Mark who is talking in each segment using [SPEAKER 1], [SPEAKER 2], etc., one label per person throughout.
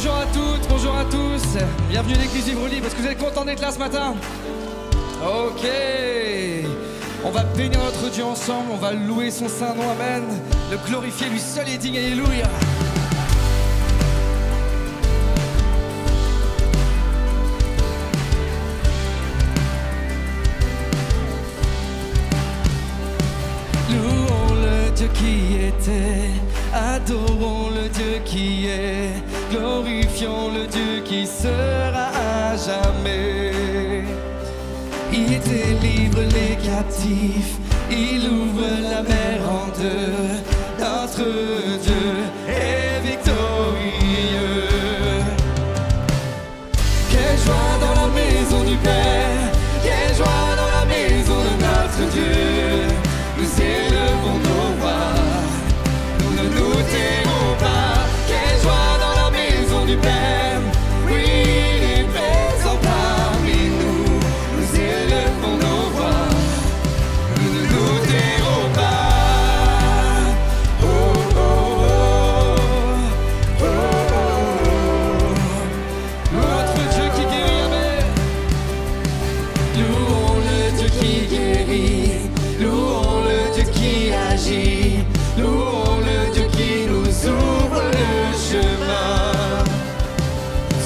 [SPEAKER 1] Bonjour à toutes, bonjour à tous. Bienvenue à l'église Vivre Libre. Est-ce que vous êtes contents d'être là ce matin? Ok. On va bénir notre Dieu ensemble, on va louer son saint nom, amen. Le glorifier, lui seul est digne, alléluia. Louons le Dieu qui était, adorons le Dieu qui est, glorifions le Dieu qui sera à jamais. Il délivre les captifs, il ouvre la mer en deux, notre Dieu est victorieux. Quelle joie dans la maison du Père, quelle joie dans la maison de notre Dieu. Nous élevons nos voix, nous ne nous tairons pas. Quelle joie dans la maison du Père, oui, il est présent parmi nous. Nous élevons nos voix, nous ne nous tairons pas. Oh, oh, oh, oh, oh, oh. Notre Dieu qui guérit, amen. Louons le Dieu qui guérit, louons le Dieu qui agit, louons le Dieu qui nous ouvre le chemin.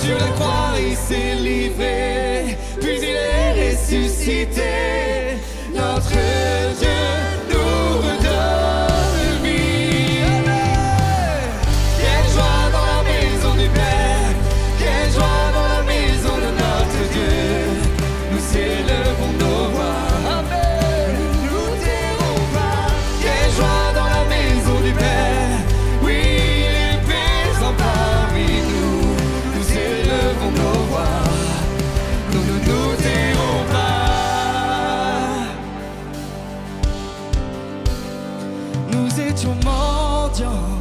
[SPEAKER 1] Sur la croix il s'est livré, puis il est ressuscité. Notre Dieu nous redonne vie. Amen. Quelle joie dans la maison du Père, quelle joie dans la maison de notre Dieu. Nous élevons nos voix, amen. Nous tairons pas. Quelle joie dans la maison du Père, oui, il est présent parmi nous. Nous élevons nos voix, nous ne nous tairons pas. Nous étions mendiants,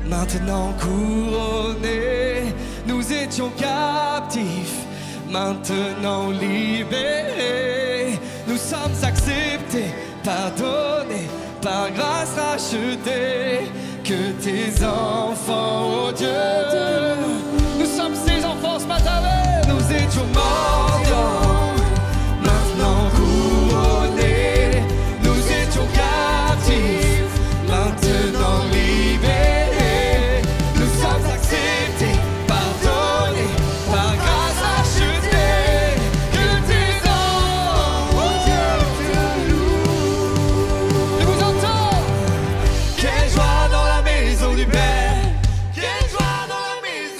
[SPEAKER 1] maintenant couronnés. Nous étions captifs, maintenant libérés. Nous sommes acceptés, pardonnés, par grâce rachetés. Que tes enfants, oh Dieu, nous sommes ses enfants ce matin. Nous étions mendiants, maintenant couronnés. Nous étions captifs, maintenant libérés. Nous sommes acceptés, pardonnés, par grâce rachetés. Que tes enfants, oh Dieu, te louent. Je vous entends. Quelle joie dans la maison du Père, quelle joie dans la maison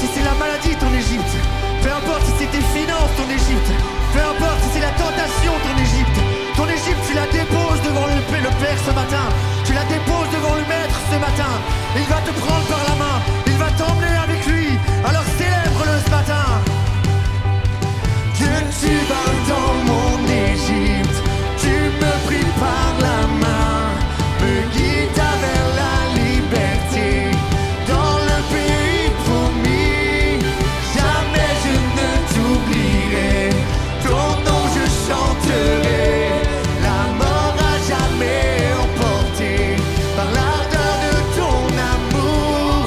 [SPEAKER 2] si c'est la maladie ton Égypte, peu importe si c'est tes finances ton Égypte, peu importe si c'est la tentation ton Égypte, tu la déposes devant le Père ce matin, tu la déposes devant le Maître ce matin. Il va te prendre par la main, il va t'emmener avec lui, alors célèbre-le ce matin. Que tu vas dans mon Égypte, tu me pris par la main, me guides vers la liberté, dans le pays promis. Jamais je ne t'oublierai, ton nom je chanterai, la mort à jamais emporté par l'ardeur de ton amour.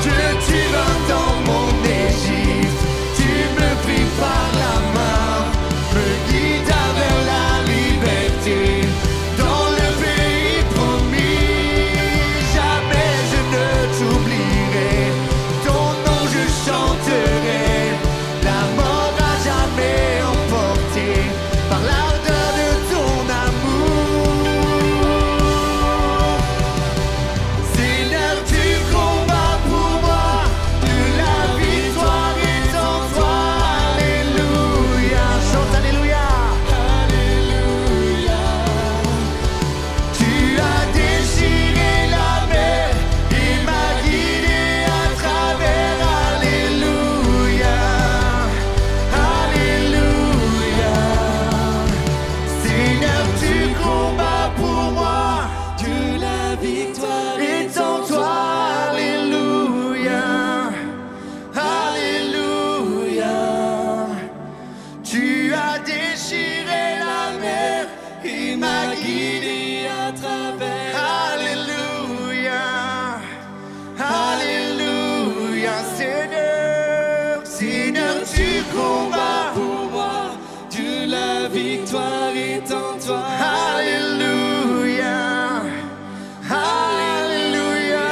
[SPEAKER 2] Que tu vas dans mon Égypte, tu me pris par la main, me guide vers la liberté, dans le pays promis. Jamais je ne t'oublierai, ton nom je chanterai, la mort à jamais emporté par l'ardeur de ton amour. Seigneur, tu combats pour moi, que la victoire est en toi. Alléluia, chante Alléluia. Alléluia. Tu as déchiré la mer et m'as guidé à travers. Alléluia. Alléluia. Seigneur, tu combats pour moi, que la victoire est en toi. Alléluia. Alléluia. Tu as déchiré la mer et m'as guidé à travers. Alléluia. Alléluia. Seigneur, Seigneur, tu combats pour moi, que la victoire est en toi. Alléluia. Alléluia.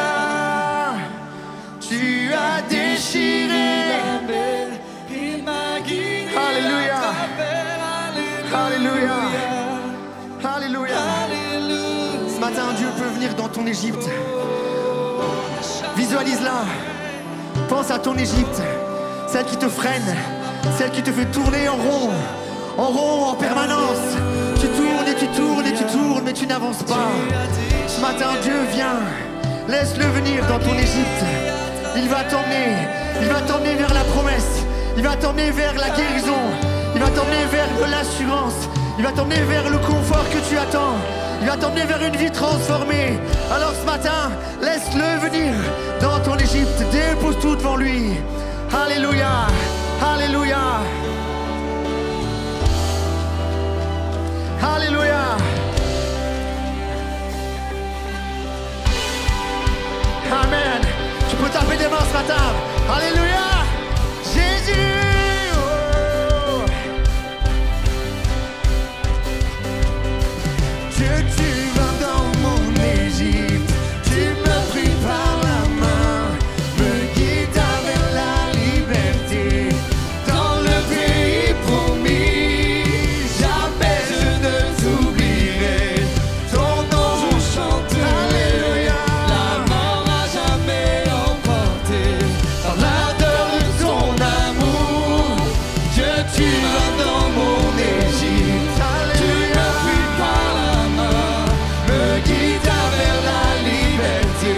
[SPEAKER 2] Tu as déchiré la mer et m'as guidé. Alléluia. Alléluia. Alléluia. Ce matin, Dieu peut venir dans ton Égypte. Visualise-la. Pense à ton Égypte, celle qui te freine, celle qui te fait tourner en rond en permanence. Tu tournes et tu tournes et tu tournes, mais tu n'avances pas. Ce matin, Dieu vient. Laisse-le venir dans ton Égypte. Il va t'emmener vers la promesse. Il va t'emmener vers la guérison. Il va t'emmener vers l'assurance. Il va t'emmener vers le confort que tu attends. Il va t'emmener vers une vie transformée. Alors ce matin, laisse-le venir dans ton Égypte. Dépose tout devant lui. Alléluia. Alléluia. Alléluia. Amen. Tu peux taper des mains ce matin. Alléluia. Jésus. Oh. Que tu vas dans mon Égypte, tu me pris par la main, me guides vers la liberté, dans le pays promis. Jamais je ne t'oublierai, ton nom je chanterai. Alléluia. La mort à jamais emporté par l'ardeur de ton amour. Que tu vas dans mon Égypte, tu me pris par la main, me guide vers la liberté,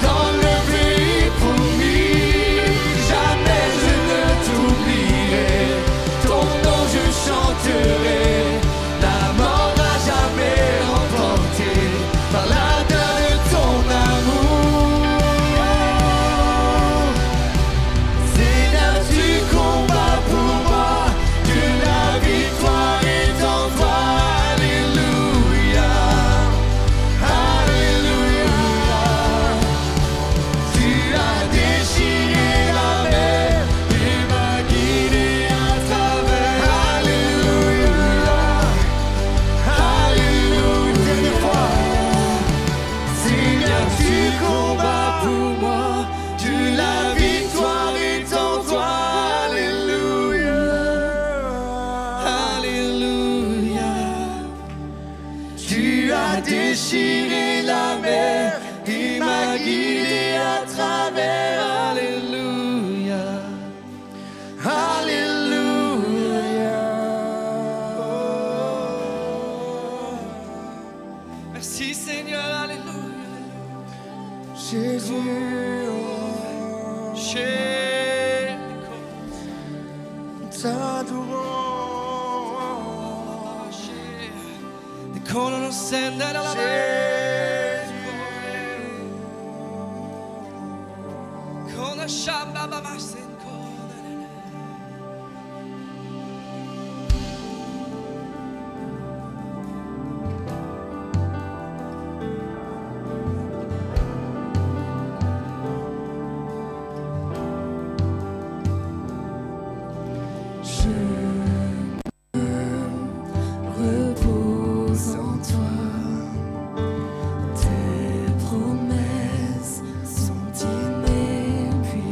[SPEAKER 2] dans le pays promis. Jamais je ne t'oublierai, ton nom je chanterai, la mort à jamais remporté par l'ardeur de ton amour. Seigneur, tu combats pour moi, que la victoire est en toi. Alléluia. Alléluia. Tu as déchiré la mer et m'as guidé à travers. Alléluia. Alléluia. Dernière fois. Seigneur, tu combats pour moi, que la victoire est en toi. Alléluia. Alléluia. Tu as déchiré la mer et m'as guidé à travers. Alléluia.
[SPEAKER 1] Merci Seigneur, alléluia.
[SPEAKER 2] Jésus, t'adorons.
[SPEAKER 3] Repose en toi, tes promesses sont inépuisables.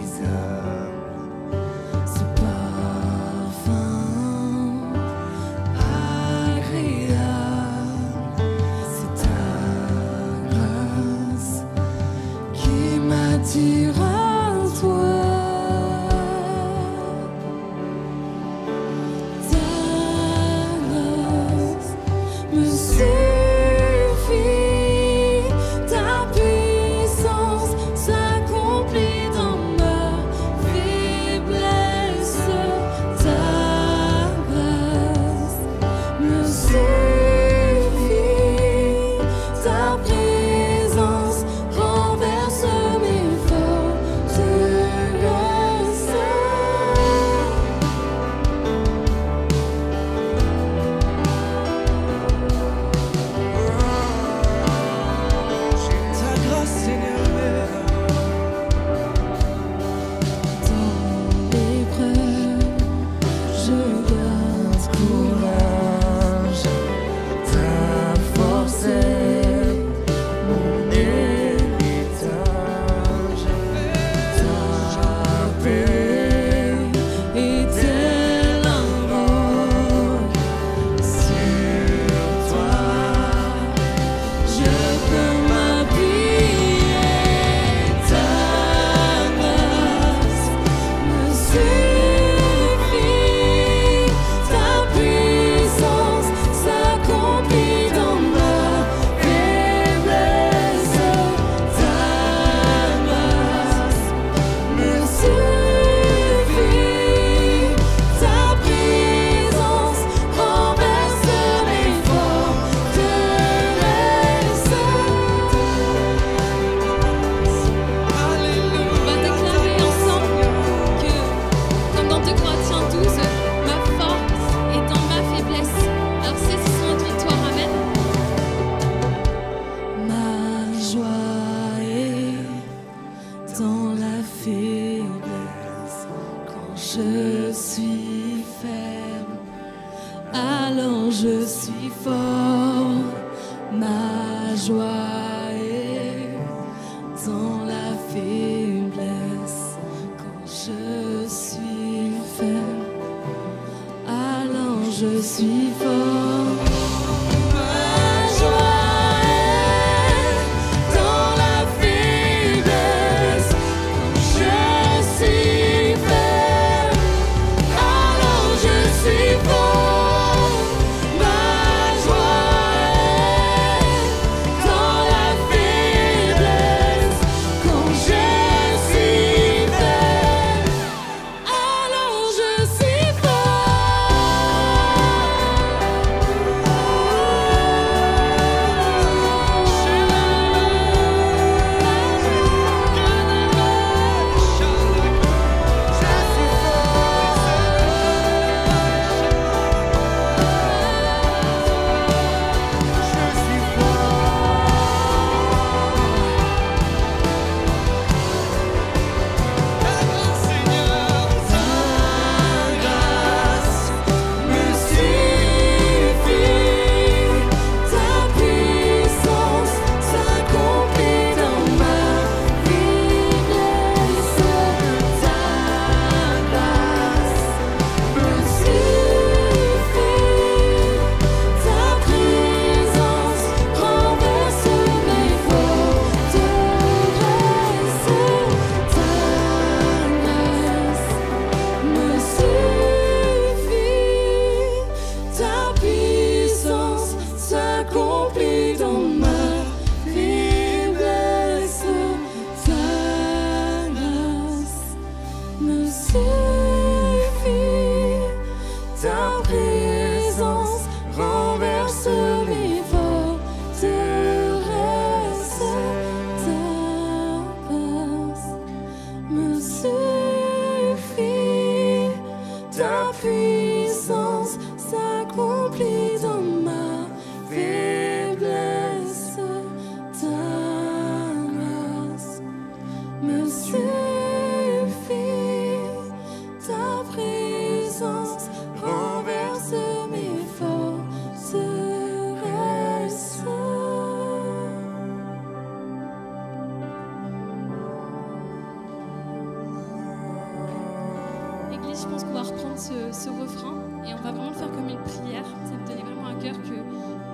[SPEAKER 4] ce refrain et on va vraiment le faire comme une prière. Ça me tenait vraiment à cœur que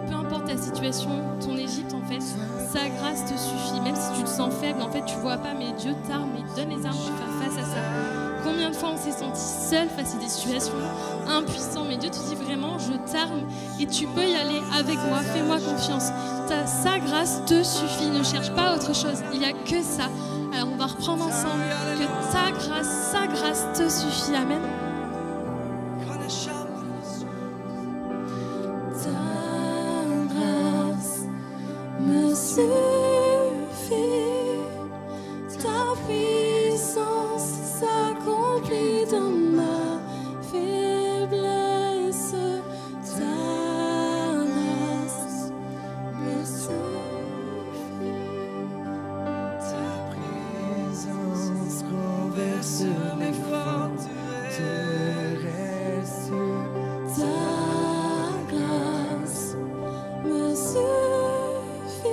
[SPEAKER 4] peu importe ta situation, ton Égypte, en fait, sa grâce te suffit. Même si tu te sens faible, en fait, tu vois pas, mais Dieu t'arme et te donne les armes pour faire face à ça. Combien de fois on s'est senti seul face à des situations impuissants, mais Dieu te dit vraiment, je t'arme et tu peux y aller avec moi, fais-moi confiance. Sa grâce te suffit, ne cherche pas autre chose, il n'y a que ça. Alors on va reprendre ensemble que sa grâce te suffit, amen.
[SPEAKER 3] Ta grâce me suffit, ta puissance s'accomplit dans ma faiblesse. Ta grâce me suffit,
[SPEAKER 2] Ta présence renverse mes forteresses.
[SPEAKER 3] ta grâce me suffit,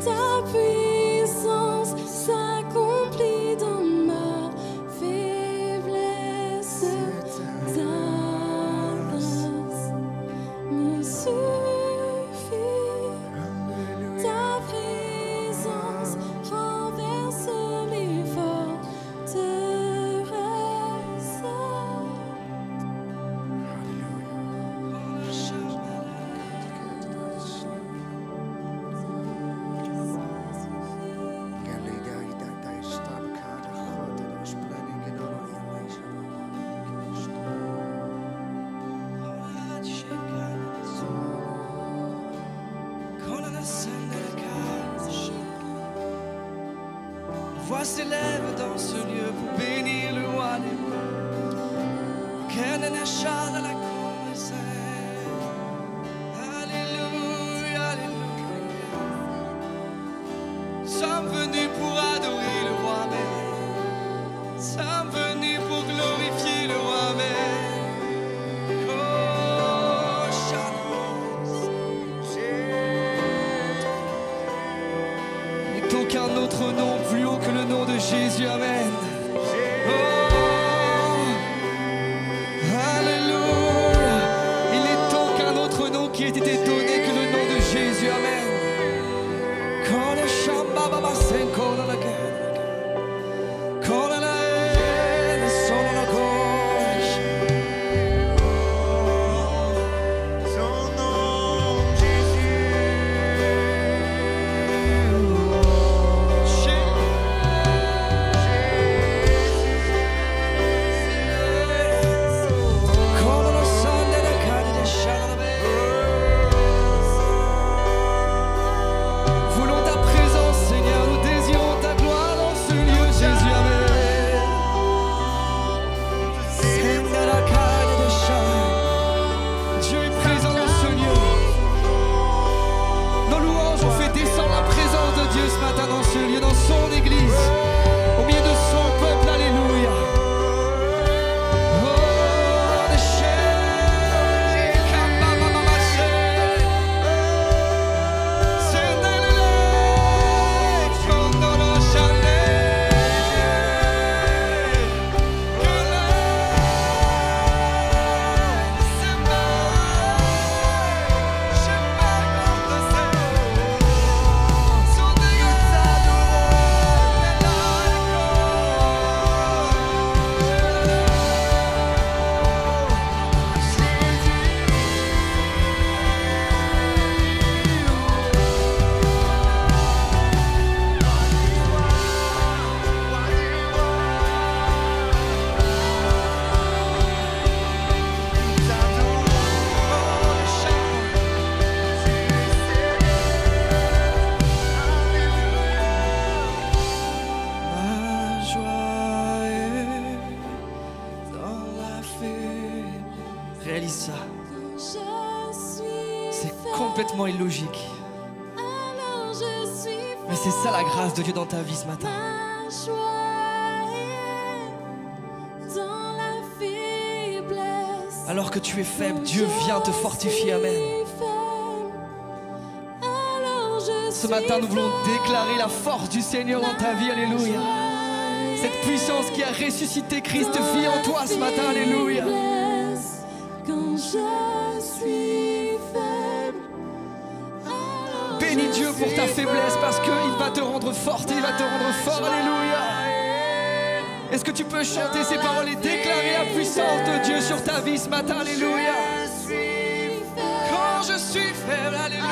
[SPEAKER 3] ta puissance s'accomplit dans ma faiblesse. Ta grâce me suffit, ta présence renverse mes forteresses.
[SPEAKER 1] Voix s'élève dans ce lieu pour bénir le roi des rois. Qu'un achat à la cause. Alléluia, alléluia. Nous sommes venus pour adorer le roi, mais nous sommes venus pour glorifier le roi, mais oh, Shalom. N'est aucun autre nom plus haut que le nom de Jésus, amen. Oh, alléluia. Il n'est aucun autre nom qui ait été donné que le nom de Jésus, amen. Quand le chamba baba senko dans la guerre, quand la haine sont dans la gauche.
[SPEAKER 2] Son nom, Jésus.
[SPEAKER 1] Voulons ta présence, Seigneur, nous désirons ta gloire dans ce lieu, Jésus, amen. Dieu est présent dans ce lieu. Nos louanges ont fait descendre la présence de Dieu ce matin dans ce lieu, dans son église, au milieu de son peuple, alléluia. Oh, des chers, Kamamamaché. Ma joie est dans la faiblesse. Réalise ça,
[SPEAKER 3] Je suis
[SPEAKER 1] c'est complètement illogique,
[SPEAKER 3] alors je suis
[SPEAKER 1] mais c'est ça la grâce de Dieu dans ta vie ce matin.
[SPEAKER 3] ma joie est dans la faiblesse.
[SPEAKER 1] Alors que tu es faible, Dieu vient te fortifier, amen. Ce matin, nous voulons déclarer la force du Seigneur dans ta vie, alléluia. Cette puissance qui a ressuscité Christ vit en toi ce matin, alléluia.
[SPEAKER 3] Quand je suis faible, alors
[SPEAKER 1] Bénis
[SPEAKER 3] je
[SPEAKER 1] Dieu pour
[SPEAKER 3] suis
[SPEAKER 1] ta faiblesse parce qu'il va te rendre forte, il va te rendre fort, alléluia. Est-ce que tu peux chanter ces paroles et déclarer la puissance de Dieu sur ta vie ce matin, alléluia. Quand je suis faible, alléluia.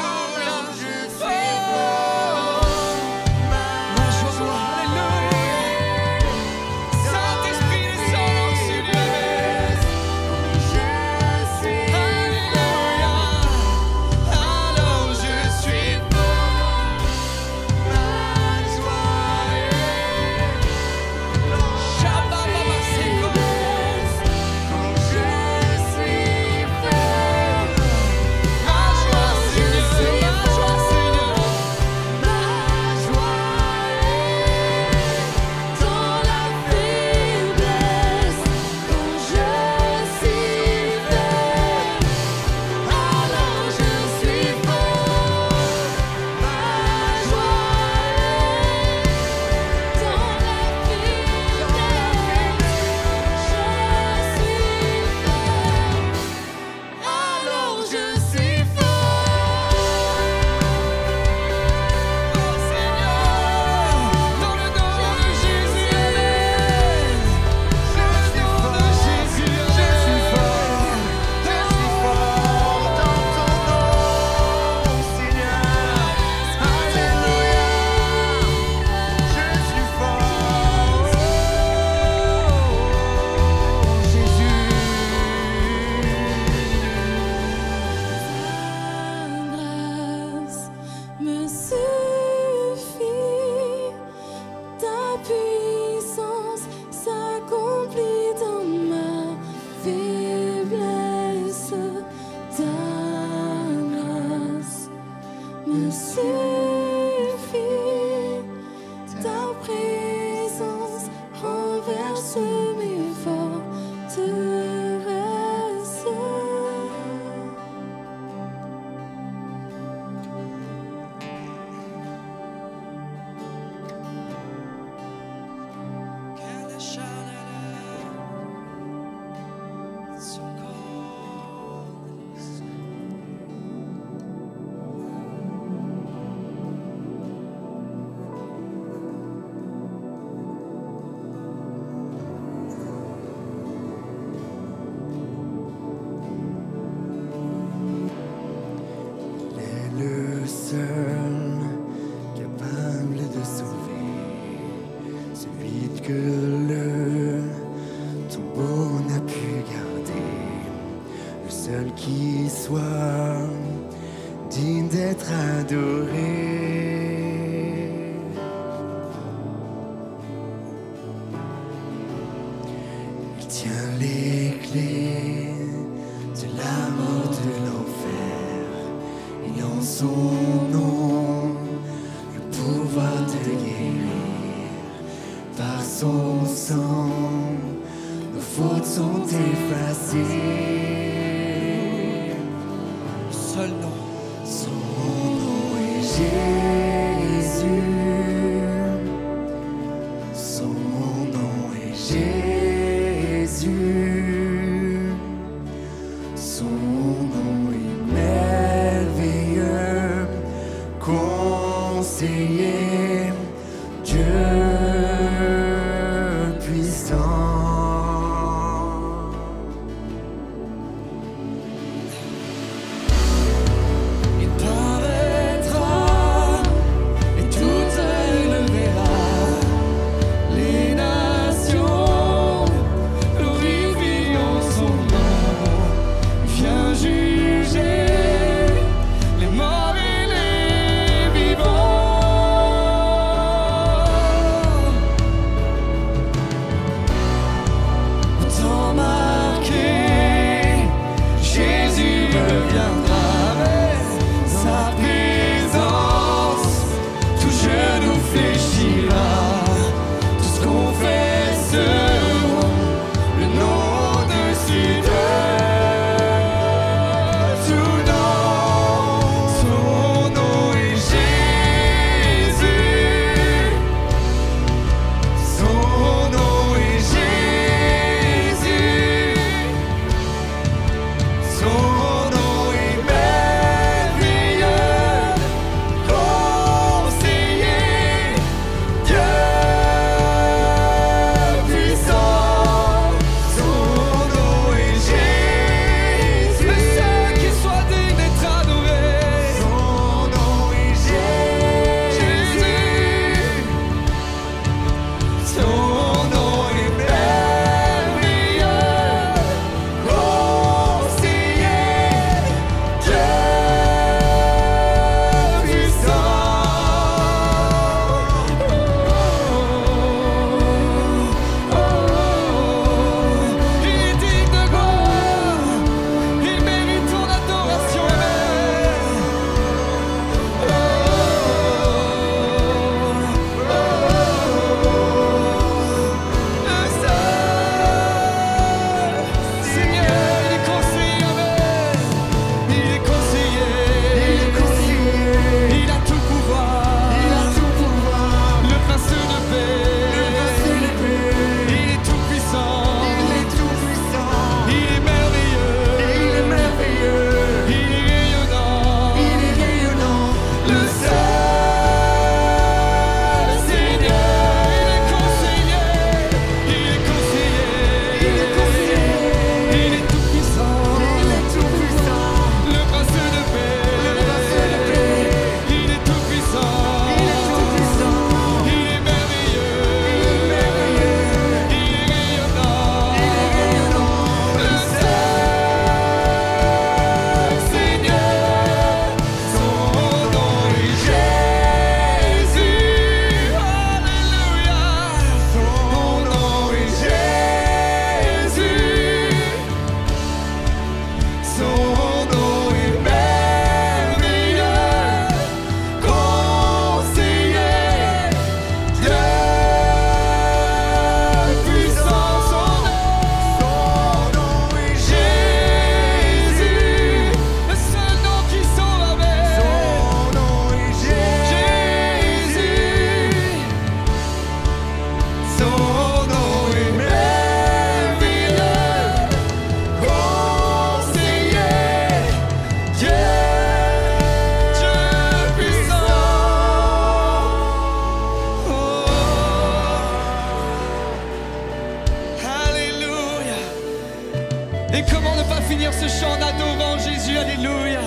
[SPEAKER 1] chants en adorant Jésus, alléluia.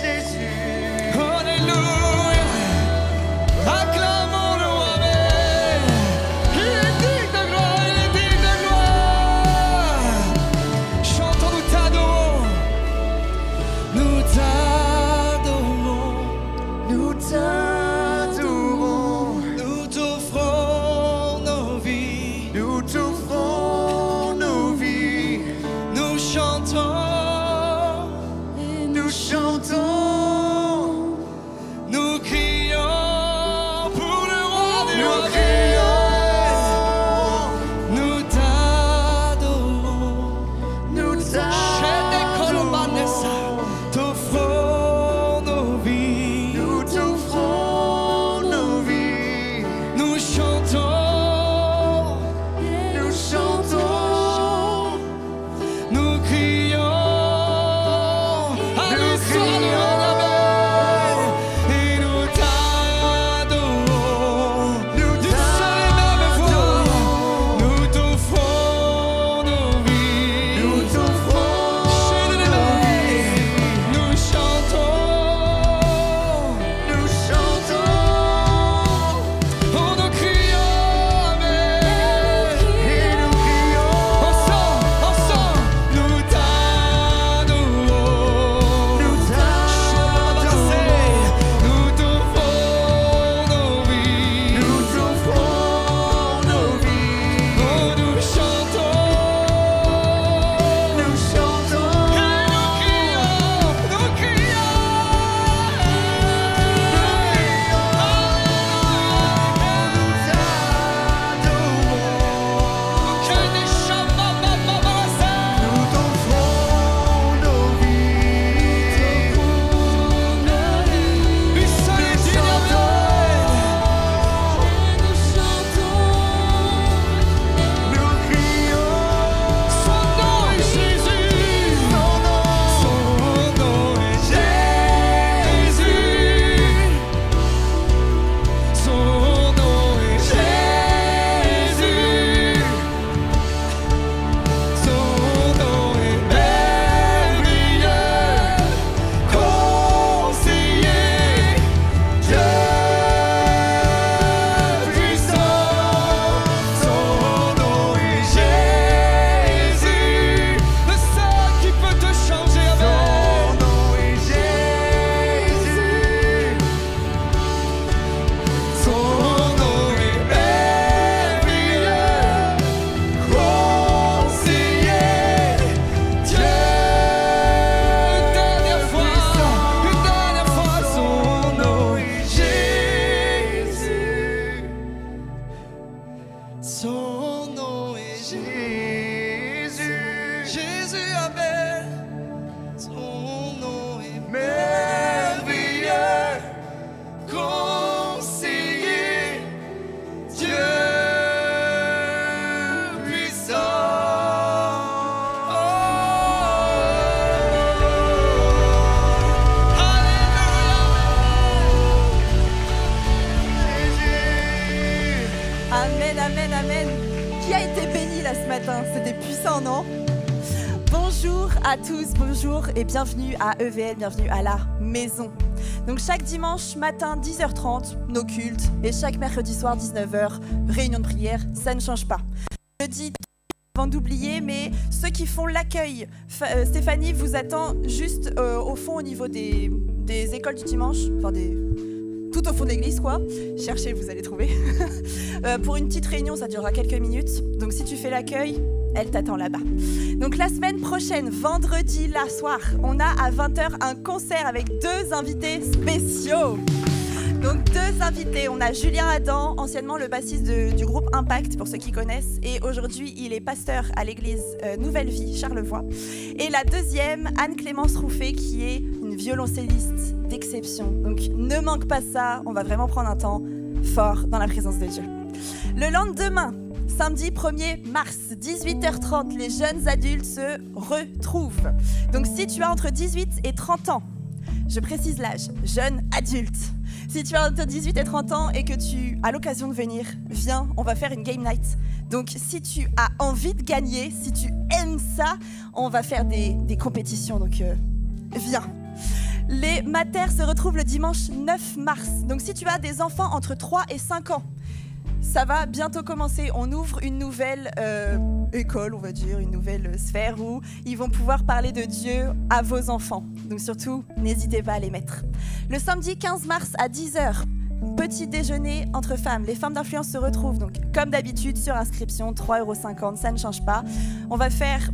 [SPEAKER 2] Jésus.
[SPEAKER 1] Alléluia. Acclamons-le, amen. Il est digne de gloire, il est digne de gloire. Chantons, nous t'adorons. Nous t'adorons.
[SPEAKER 2] Nous t'adorons.
[SPEAKER 1] Nous t'offrons nos vies.
[SPEAKER 2] Nous t'offrons nos vies.
[SPEAKER 1] Nous chantons.
[SPEAKER 2] Nous chantons.
[SPEAKER 1] Nous crions pour le roi des
[SPEAKER 2] Nous
[SPEAKER 1] rois.
[SPEAKER 2] crions.
[SPEAKER 1] Nous t'adorons.
[SPEAKER 2] Nous t'adorons.
[SPEAKER 1] T'offrons nos vies.
[SPEAKER 2] Nous t'offrons nos vies.
[SPEAKER 1] Nous chantons.
[SPEAKER 2] Nous chantons.
[SPEAKER 1] Nous crions. À nous soit le amen. Et nous t'adorons.
[SPEAKER 2] Nous
[SPEAKER 1] D'une seule et même voix.
[SPEAKER 2] t'adorons.
[SPEAKER 1] Nous t'offrons nos vies.
[SPEAKER 2] Nous t'offrons nos vies.
[SPEAKER 1] Nous chantons.
[SPEAKER 2] Nous chantons.
[SPEAKER 1] Oh, nous crions, amen.
[SPEAKER 2] Et nous crions.
[SPEAKER 1] Ensemble, nous t'adorons.
[SPEAKER 2] Nous t'adorons.
[SPEAKER 1] Nous t'offrons nos vies.
[SPEAKER 2] Nous t'offrons nos vies.
[SPEAKER 1] Oh, nous chantons.
[SPEAKER 2] Nous chantons.
[SPEAKER 1] Et nous crions. Nous crions. Que des chambres,
[SPEAKER 2] Nous t'offrons nos vies.
[SPEAKER 1] Lui seul est digne, amen.
[SPEAKER 3] Nous chantons.
[SPEAKER 2] Nous crions.
[SPEAKER 1] Son nom est Jésus.
[SPEAKER 2] Son nom.
[SPEAKER 1] Son nom est Jésus. Son nom est Jésus. Son nom est merveilleux. Conseiller, Dieu puissant. Son nom est Jésus. Le seul qui peut te changer, amen.
[SPEAKER 2] Son nom est Jésus.
[SPEAKER 1] Son nom est merveilleux, conseiller, Dieu. Une dernière fois, son nom est Jésus. Son nom est Jésus. Jésus, amen. Son nom est merveilleux, conseiller, Dieu puissant.
[SPEAKER 5] Amen, amen, amen. Qui a été béni là ce matin? C'était puissant, non? Bonjour à tous, bonjour et bienvenue à EVL, bienvenue à la maison. Donc chaque dimanche matin 10h30, nos cultes, et chaque mercredi soir 19h, réunion de prière, ça ne change pas. Je dis avant d'oublier, mais ceux qui font l'accueil, Stéphanie vous attend juste au fond au niveau des écoles du dimanche, enfin tout au fond de l'église quoi. Cherchez, vous allez trouver. Pour une petite réunion, ça durera quelques minutes. Donc si tu fais l'accueil, elle t'attend là-bas. Donc la semaine prochaine, vendredi là soir, on a à 20h un concert avec 2 invités spéciaux. Donc 2 invités, on a Julien Adam, anciennement le bassiste du groupe Impact, pour ceux qui connaissent, et aujourd'hui il est pasteur à l'église Nouvelle Vie, Charlevoix. Et la deuxième, Anne-Clémence Rouffet, qui est une violoncelliste d'exception. Donc ne manque pas ça, on va vraiment prendre un temps fort dans la présence de Dieu. Le lendemain, samedi 1er mars, 18h30, les jeunes adultes se retrouvent. Donc si tu as entre 18 et 30 ans, je précise l'âge, jeune adulte, Si tu as entre 18 et 30 ans et que tu as l'occasion de venir, viens, on va faire une game night. Donc si tu as envie de gagner, si tu aimes ça, on va faire des compétitions, donc viens. Les maters se retrouvent le dimanche 9 mars. Donc si tu as des enfants entre 3 et 5 ans, ça va bientôt commencer. On ouvre une nouvelle école, on va dire, une nouvelle sphère où ils vont pouvoir parler de Dieu à vos enfants. Donc surtout, n'hésitez pas à les mettre. Le samedi 15 mars à 10h, petit déjeuner entre femmes. Les femmes d'influence se retrouvent donc comme d'habitude sur inscription, 3,50 €, ça ne change pas. On va faire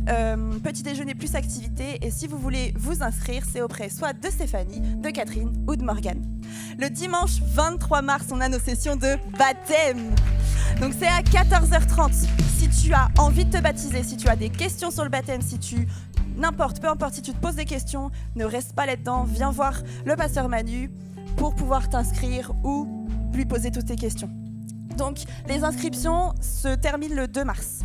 [SPEAKER 5] petit déjeuner plus activité et si vous voulez vous inscrire, c'est auprès soit de Stéphanie, de Catherine ou de Morgane. Le dimanche 23 mars, on a nos sessions de baptême. Donc c'est à 14h30. Si tu as envie de te baptiser, si tu as des questions sur le baptême, si tu... peu importe, si tu te poses des questions, ne reste pas là-dedans, viens voir le pasteur Manu pour pouvoir t'inscrire ou lui poser toutes tes questions. Donc les inscriptions se terminent le 2 mars.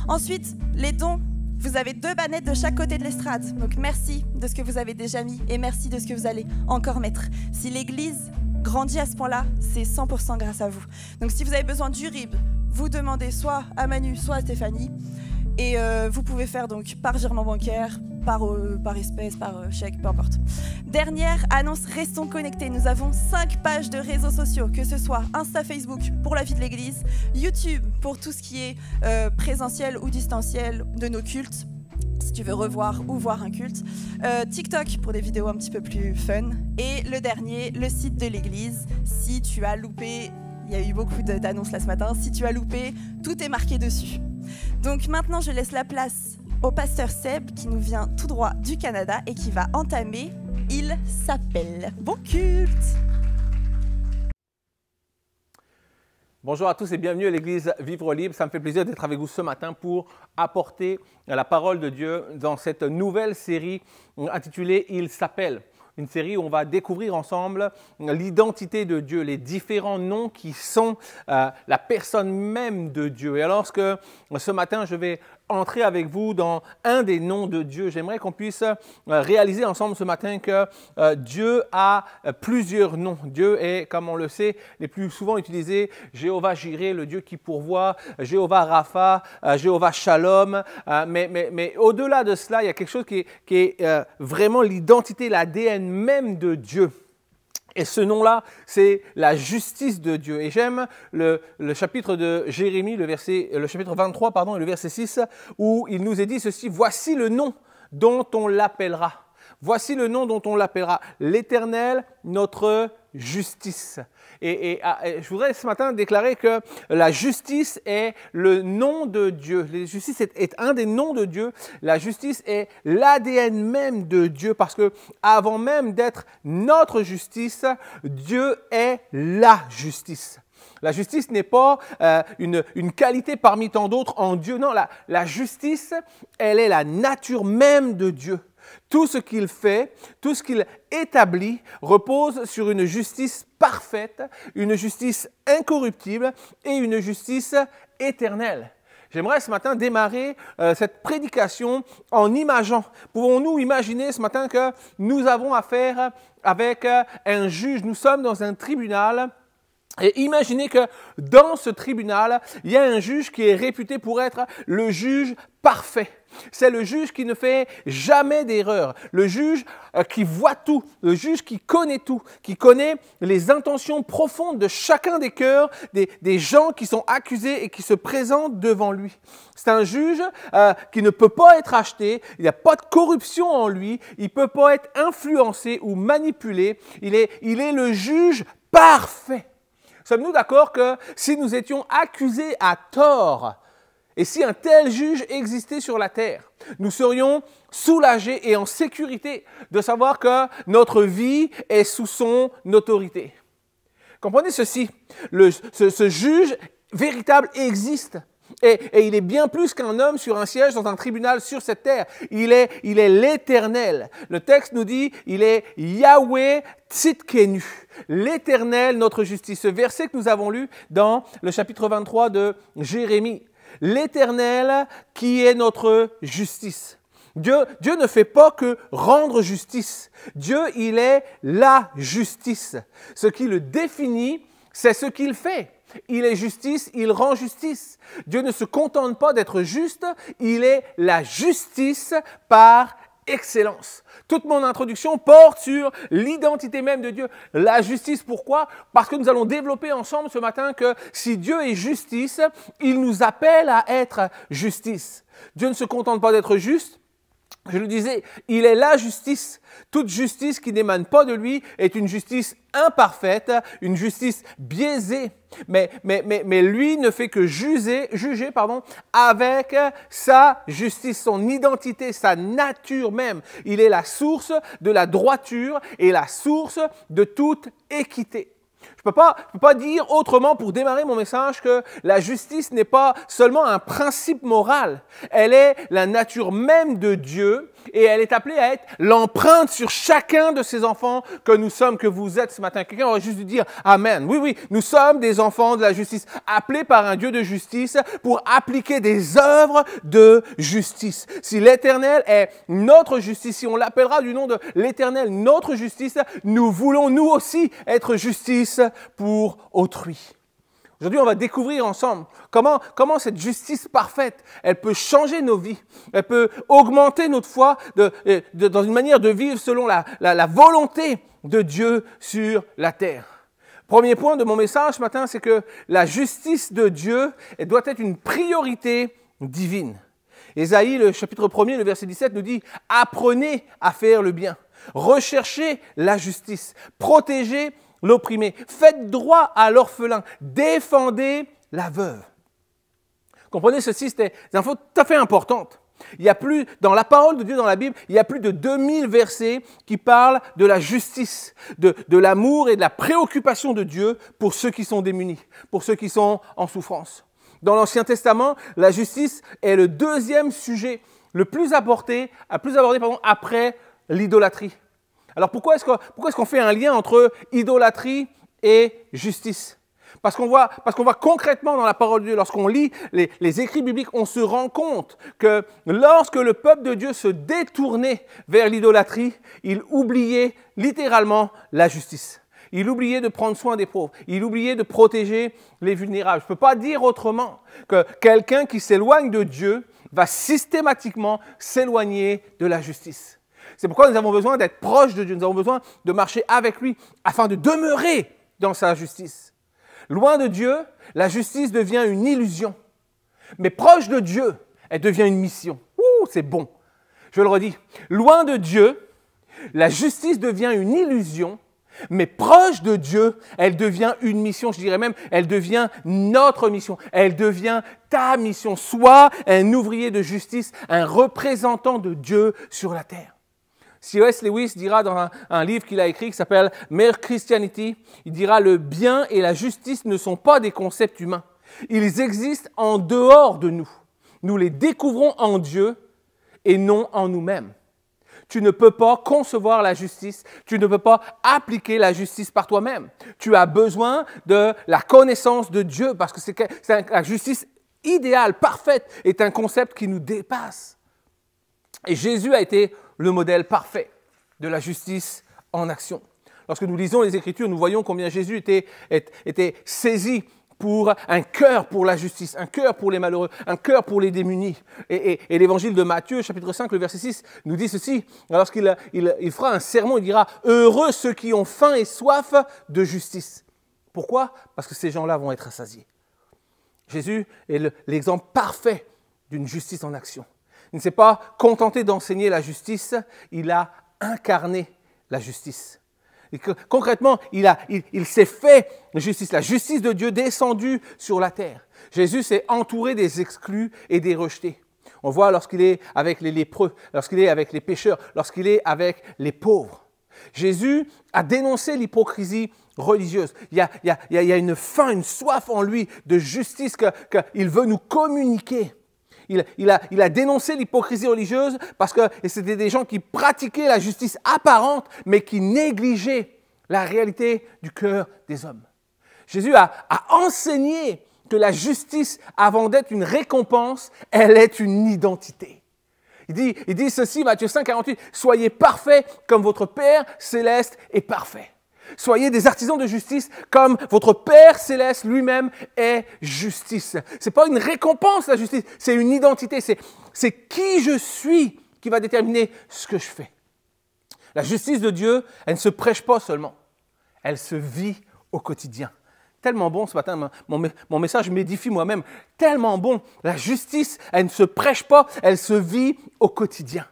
[SPEAKER 5] Ensuite, les dons. Vous avez 2 bannettes de chaque côté de l'estrade. Donc merci de ce que vous avez déjà mis et merci de ce que vous allez encore mettre. Si l'église grandit à ce point-là, c'est 100% grâce à vous. Donc si vous avez besoin du RIB, vous demandez soit à Manu, soit à Stéphanie. Et vous pouvez faire donc par virement bancaire, par espèce, par chèque, peu importe. Dernière annonce, restons connectés. Nous avons 5 pages de réseaux sociaux, que ce soit Insta, Facebook pour la vie de l'église, YouTube pour tout ce qui est présentiel ou distanciel de nos cultes, si tu veux revoir ou voir un culte, TikTok pour des vidéos un petit peu plus fun, et le dernier, le site de l'église. Si tu as loupé, il y a eu beaucoup d'annonces là ce matin, si tu as loupé, tout est marqué dessus. Donc maintenant, je laisse la place au pasteur Seb qui nous vient tout droit du Canada et qui va entamer « Il s'appelle ». Bon culte!
[SPEAKER 6] Bonjour à tous et bienvenue à l'église Vivre Libre. Ça me fait plaisir d'être avec vous ce matin pour apporter la parole de Dieu dans cette nouvelle série intitulée « Il s'appelle ». Une série où on va découvrir ensemble l'identité de Dieu, les différents noms qui sont la personne même de Dieu. Et alors que ce matin, je vais entrer avec vous dans un des noms de Dieu, j'aimerais qu'on puisse réaliser ensemble ce matin que Dieu a plusieurs noms. Dieu est, comme on le sait, les plus souvent utilisés, Jéhovah Jireh, le Dieu qui pourvoit, Jéhovah Rapha, Jéhovah Shalom. Mais au-delà de cela, il y a quelque chose qui est vraiment l'identité, l'ADN même de Dieu. Et ce nom-là, c'est la justice de Dieu. Et j'aime le chapitre de Jérémie, le chapitre 23, et le verset 6, où il nous est dit ceci: « Voici le nom dont on l'appellera. Voici le nom dont on l'appellera. L'Éternel, notre justice. » Et je voudrais ce matin déclarer que la justice est le nom de Dieu. La justice est un des noms de Dieu. La justice est l'ADN même de Dieu parce que avant même d'être notre justice, Dieu est la justice. La justice n'est pas une qualité parmi tant d'autres en Dieu. Non, la justice, elle est la nature même de Dieu. Tout ce qu'il fait, tout ce qu'il établit repose sur une justice parfaite, une justice incorruptible et une justice éternelle. J'aimerais ce matin démarrer cette prédication en imaginant. Pouvons-nous imaginer ce matin que nous avons affaire avec un juge, nous sommes dans un tribunal. Et imaginez que dans ce tribunal, il y a un juge qui est réputé pour être le juge parfait. C'est le juge qui ne fait jamais d'erreur, le juge qui voit tout, le juge qui connaît tout, qui connaît les intentions profondes de chacun des cœurs des gens qui sont accusés et qui se présentent devant lui. C'est un juge qui ne peut pas être acheté, il n'y a pas de corruption en lui, il ne peut pas être influencé ou manipulé, il est le juge parfait. Sommes-nous d'accord que si nous étions accusés à tort, et si un tel juge existait sur la terre, nous serions soulagés et en sécurité de savoir que notre vie est sous son autorité. Comprenez ceci, ce juge véritable existe. Et il est bien plus qu'un homme sur un siège dans un tribunal sur cette terre. Il est l'Éternel. Le texte nous dit, il est Yahweh Tzidkenu, l'Éternel, notre justice. Ce verset que nous avons lu dans le chapitre 23 de Jérémie. L'Éternel qui est notre justice. Dieu ne fait pas que rendre justice. Dieu, il est la justice. Ce qui le définit, c'est ce qu'il fait. Il est justice, il rend justice. Dieu ne se contente pas d'être juste, il est la justice par excellence. Toute mon introduction porte sur l'identité même de Dieu. La justice, pourquoi? Parce que nous allons développer ensemble ce matin que si Dieu est justice, il nous appelle à être justice. Dieu ne se contente pas d'être juste. Je le disais, il est la justice. Toute justice qui n'émane pas de lui est une justice imparfaite, une justice biaisée. Mais lui ne fait que juger avec sa justice, son identité, sa nature même. Il est la source de la droiture et la source de toute équité. Je ne peux pas dire autrement pour démarrer mon message que la justice n'est pas seulement un principe moral. Elle est la nature même de Dieu et elle est appelée à être l'empreinte sur chacun de ses enfants que nous sommes, que vous êtes ce matin. Quelqu'un aurait juste dû dire Amen. Oui, nous sommes des enfants de la justice, appelés par un Dieu de justice pour appliquer des œuvres de justice. Si l'Éternel est notre justice, si on l'appellera du nom de l'Éternel notre justice, nous voulons nous aussi être justice pour autrui. Aujourd'hui, on va découvrir ensemble comment cette justice parfaite, elle peut changer nos vies, elle peut augmenter notre foi dans une manière de vivre selon la volonté de Dieu sur la terre. Premier point de mon message ce matin, c'est que la justice de Dieu, elle doit être une priorité divine. Ésaïe, le chapitre 1er, le verset 17 nous dit « Apprenez à faire le bien, recherchez la justice, protégez l'opprimé, faites droit à l'orphelin, défendez la veuve. » Comprenez ceci, c'est des infos tout à fait importantes. Il y a plus, dans la parole de Dieu dans la Bible, il y a plus de 2000 versets qui parlent de la justice, de l'amour et de la préoccupation de Dieu pour ceux qui sont démunis, pour ceux qui sont en souffrance. Dans l'Ancien Testament, la justice est le deuxième sujet le plus abordé après l'idolâtrie. Alors pourquoi est-ce qu'on fait un lien entre idolâtrie et justice? Parce qu'on voit concrètement dans la parole de Dieu, lorsqu'on lit les écrits bibliques, on se rend compte que lorsque le peuple de Dieu se détournait vers l'idolâtrie, il oubliait littéralement la justice. Il oubliait de prendre soin des pauvres. Il oubliait de protéger les vulnérables. Je ne peux pas dire autrement que quelqu'un qui s'éloigne de Dieu va systématiquement s'éloigner de la justice. C'est pourquoi nous avons besoin d'être proches de Dieu. Nous avons besoin de marcher avec lui afin de demeurer dans sa justice. Loin de Dieu, la justice devient une illusion. Mais proche de Dieu, elle devient une mission. Ouh, c'est bon. Je le redis. Loin de Dieu, la justice devient une illusion. Mais proche de Dieu, elle devient une mission. Je dirais même, elle devient notre mission. Elle devient ta mission. Sois un ouvrier de justice, un représentant de Dieu sur la terre. C.S. Lewis dira dans un livre qu'il a écrit qui s'appelle « Mere Christianity », il dira « Le bien et la justice ne sont pas des concepts humains. Ils existent en dehors de nous. Nous les découvrons en Dieu et non en nous-mêmes. Tu ne peux pas concevoir la justice, tu ne peux pas appliquer la justice par toi-même. Tu as besoin de la connaissance de Dieu parce que la justice idéale, parfaite, est un concept qui nous dépasse. Et Jésus a été le modèle parfait de la justice en action. Lorsque nous lisons les Écritures, nous voyons combien Jésus était saisi pour un cœur pour la justice, un cœur pour les malheureux, un cœur pour les démunis. Et l'évangile de Matthieu, chapitre 5, le verset 6, nous dit ceci. Lorsqu'il fera un sermon, il dira « Heureux ceux qui ont faim et soif de justice ». Pourquoi? Parce que ces gens-là vont être rassasiés. Jésus est l'exemple parfait d'une justice en action. Il ne s'est pas contenté d'enseigner la justice, il a incarné la justice. Et concrètement, il s'est fait justice, la justice de Dieu descendue sur la terre. Jésus s'est entouré des exclus et des rejetés. On voit lorsqu'il est avec les lépreux, lorsqu'il est avec les pécheurs, lorsqu'il est avec les pauvres. Jésus a dénoncé l'hypocrisie religieuse. Il y a une faim, une soif en lui de justice qu'il veut nous communiquer. Il a dénoncé l'hypocrisie religieuse parce que c'était des gens qui pratiquaient la justice apparente, mais qui négligeaient la réalité du cœur des hommes. Jésus a enseigné que la justice, avant d'être une récompense, elle est une identité. Il dit ceci, Matthieu 5, 48, « Soyez parfaits comme votre Père céleste est parfait. » Soyez des artisans de justice comme votre Père céleste lui-même est justice. Ce n'est pas une récompense, la justice, c'est une identité. C'est qui je suis qui va déterminer ce que je fais. La justice de Dieu, elle ne se prêche pas seulement, elle se vit au quotidien. Tellement bon ce matin, mon message m'édifie moi-même. Tellement bon. La justice, elle ne se prêche pas, elle se vit au quotidien.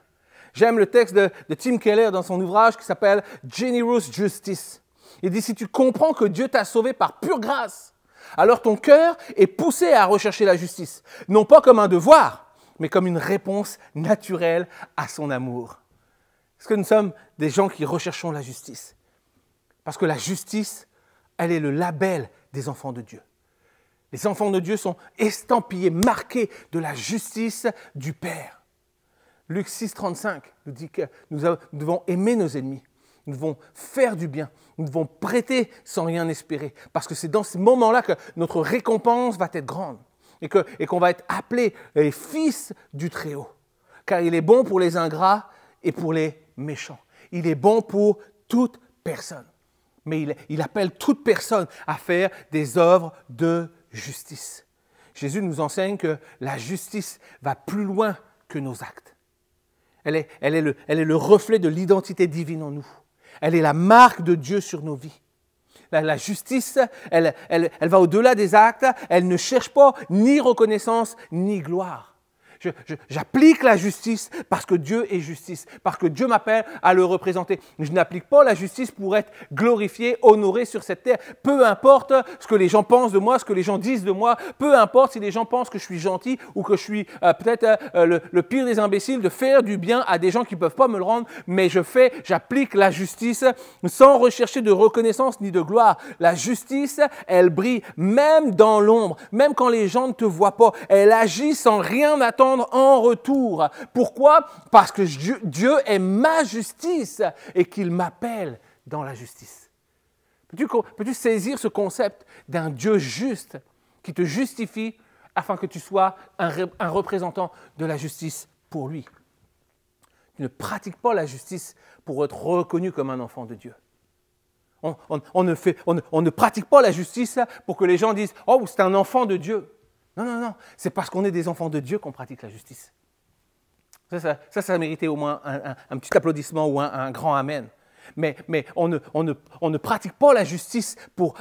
[SPEAKER 6] J'aime le texte de Tim Keller dans son ouvrage qui s'appelle « Generous Justice ». Il dit, si tu comprends que Dieu t'a sauvé par pure grâce, alors ton cœur est poussé à rechercher la justice, non pas comme un devoir, mais comme une réponse naturelle à son amour. Est-ce que nous sommes des gens qui recherchons la justice? Parce que la justice, elle est le label des enfants de Dieu. Les enfants de Dieu sont estampillés, marqués de la justice du Père. Luc 6, 35 nous dit que nous devons aimer nos ennemis. Nous devons faire du bien, nous devons prêter sans rien espérer, parce que c'est dans ce moment-là que notre récompense va être grande et qu'on va être appelés les fils du Très-Haut. Car il est bon pour les ingrats et pour les méchants. Il est bon pour toute personne. Mais il appelle toute personne à faire des œuvres de justice. Jésus nous enseigne que la justice va plus loin que nos actes. Elle est le reflet de l'identité divine en nous. Elle est la marque de Dieu sur nos vies. La justice, elle va au-delà des actes. Elle ne cherche pas ni reconnaissance ni gloire. J'applique la justice parce que Dieu est justice, parce que Dieu m'appelle à le représenter. Je n'applique pas la justice pour être glorifié, honoré sur cette terre. Peu importe ce que les gens pensent de moi, ce que les gens disent de moi, peu importe si les gens pensent que je suis gentil ou que je suis peut-être le pire des imbéciles, de faire du bien à des gens qui ne peuvent pas me le rendre, mais j'applique la justice sans rechercher de reconnaissance ni de gloire. La justice, elle brille même dans l'ombre, même quand les gens ne te voient pas. Elle agit sans rien attendre en retour. Pourquoi? Parce que Dieu est ma justice et qu'il m'appelle dans la justice. Peux-tu saisir ce concept d'un Dieu juste qui te justifie afin que tu sois un représentant de la justice pour lui? Tu ne pratiques pas la justice pour être reconnu comme un enfant de Dieu. On ne pratique pas la justice pour que les gens disent « Oh, c'est un enfant de Dieu ». Non. C'est parce qu'on est des enfants de Dieu qu'on pratique la justice. Ça méritait au moins un petit applaudissement ou un grand amen. Mais on ne pratique pas la justice pour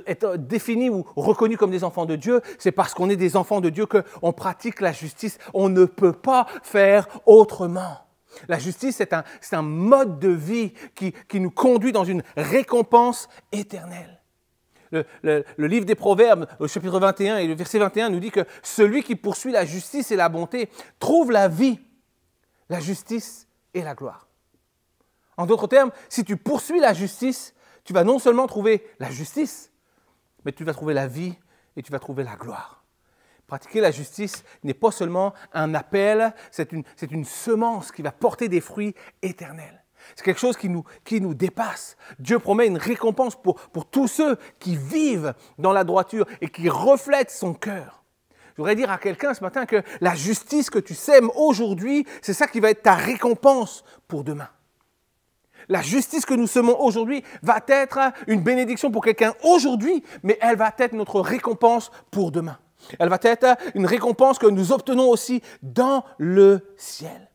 [SPEAKER 6] être défini ou reconnu comme des enfants de Dieu. C'est parce qu'on est des enfants de Dieu qu'on pratique la justice. On ne peut pas faire autrement. La justice, c'est un mode de vie qui nous conduit dans une récompense éternelle. Le livre des Proverbes, au chapitre 21 et le verset 21, nous dit que celui qui poursuit la justice et la bonté trouve la vie, la justice et la gloire. En d'autres termes, si tu poursuis la justice, tu vas non seulement trouver la justice, mais tu vas trouver la vie et tu vas trouver la gloire. Pratiquer la justice n'est pas seulement un appel, c'est une semence qui va porter des fruits éternels. C'est quelque chose qui nous dépasse. Dieu promet une récompense pour tous ceux qui vivent dans la droiture et qui reflètent son cœur. Je voudrais dire à quelqu'un ce matin que la justice que tu sèmes aujourd'hui, c'est ça qui va être ta récompense pour demain. La justice que nous semons aujourd'hui va être une bénédiction pour quelqu'un aujourd'hui, mais elle va être notre récompense pour demain. Elle va être une récompense que nous obtenons aussi dans le ciel.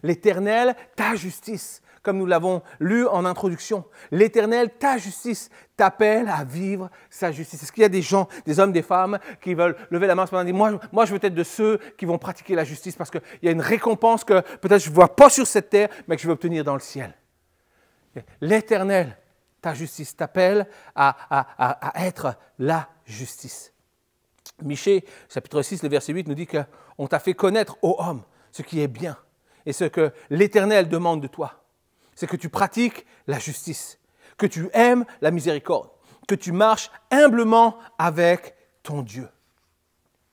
[SPEAKER 6] L'Éternel, ta justice, comme nous l'avons lu en introduction, l'Éternel, ta justice, t'appelle à vivre sa justice. Est-ce qu'il y a des gens, des hommes, des femmes qui veulent lever la main ce matin et dire moi, je veux être de ceux qui vont pratiquer la justice parce qu'il y a une récompense que peut-être je ne vois pas sur cette terre, mais que je vais obtenir dans le ciel. L'Éternel, ta justice, t'appelle à être la justice. Michée, chapitre 6, le verset 8, nous dit qu'on t'a fait connaître, ô homme, ce qui est bien et ce que l'Éternel demande de toi. C'est que tu pratiques la justice, que tu aimes la miséricorde, que tu marches humblement avec ton Dieu.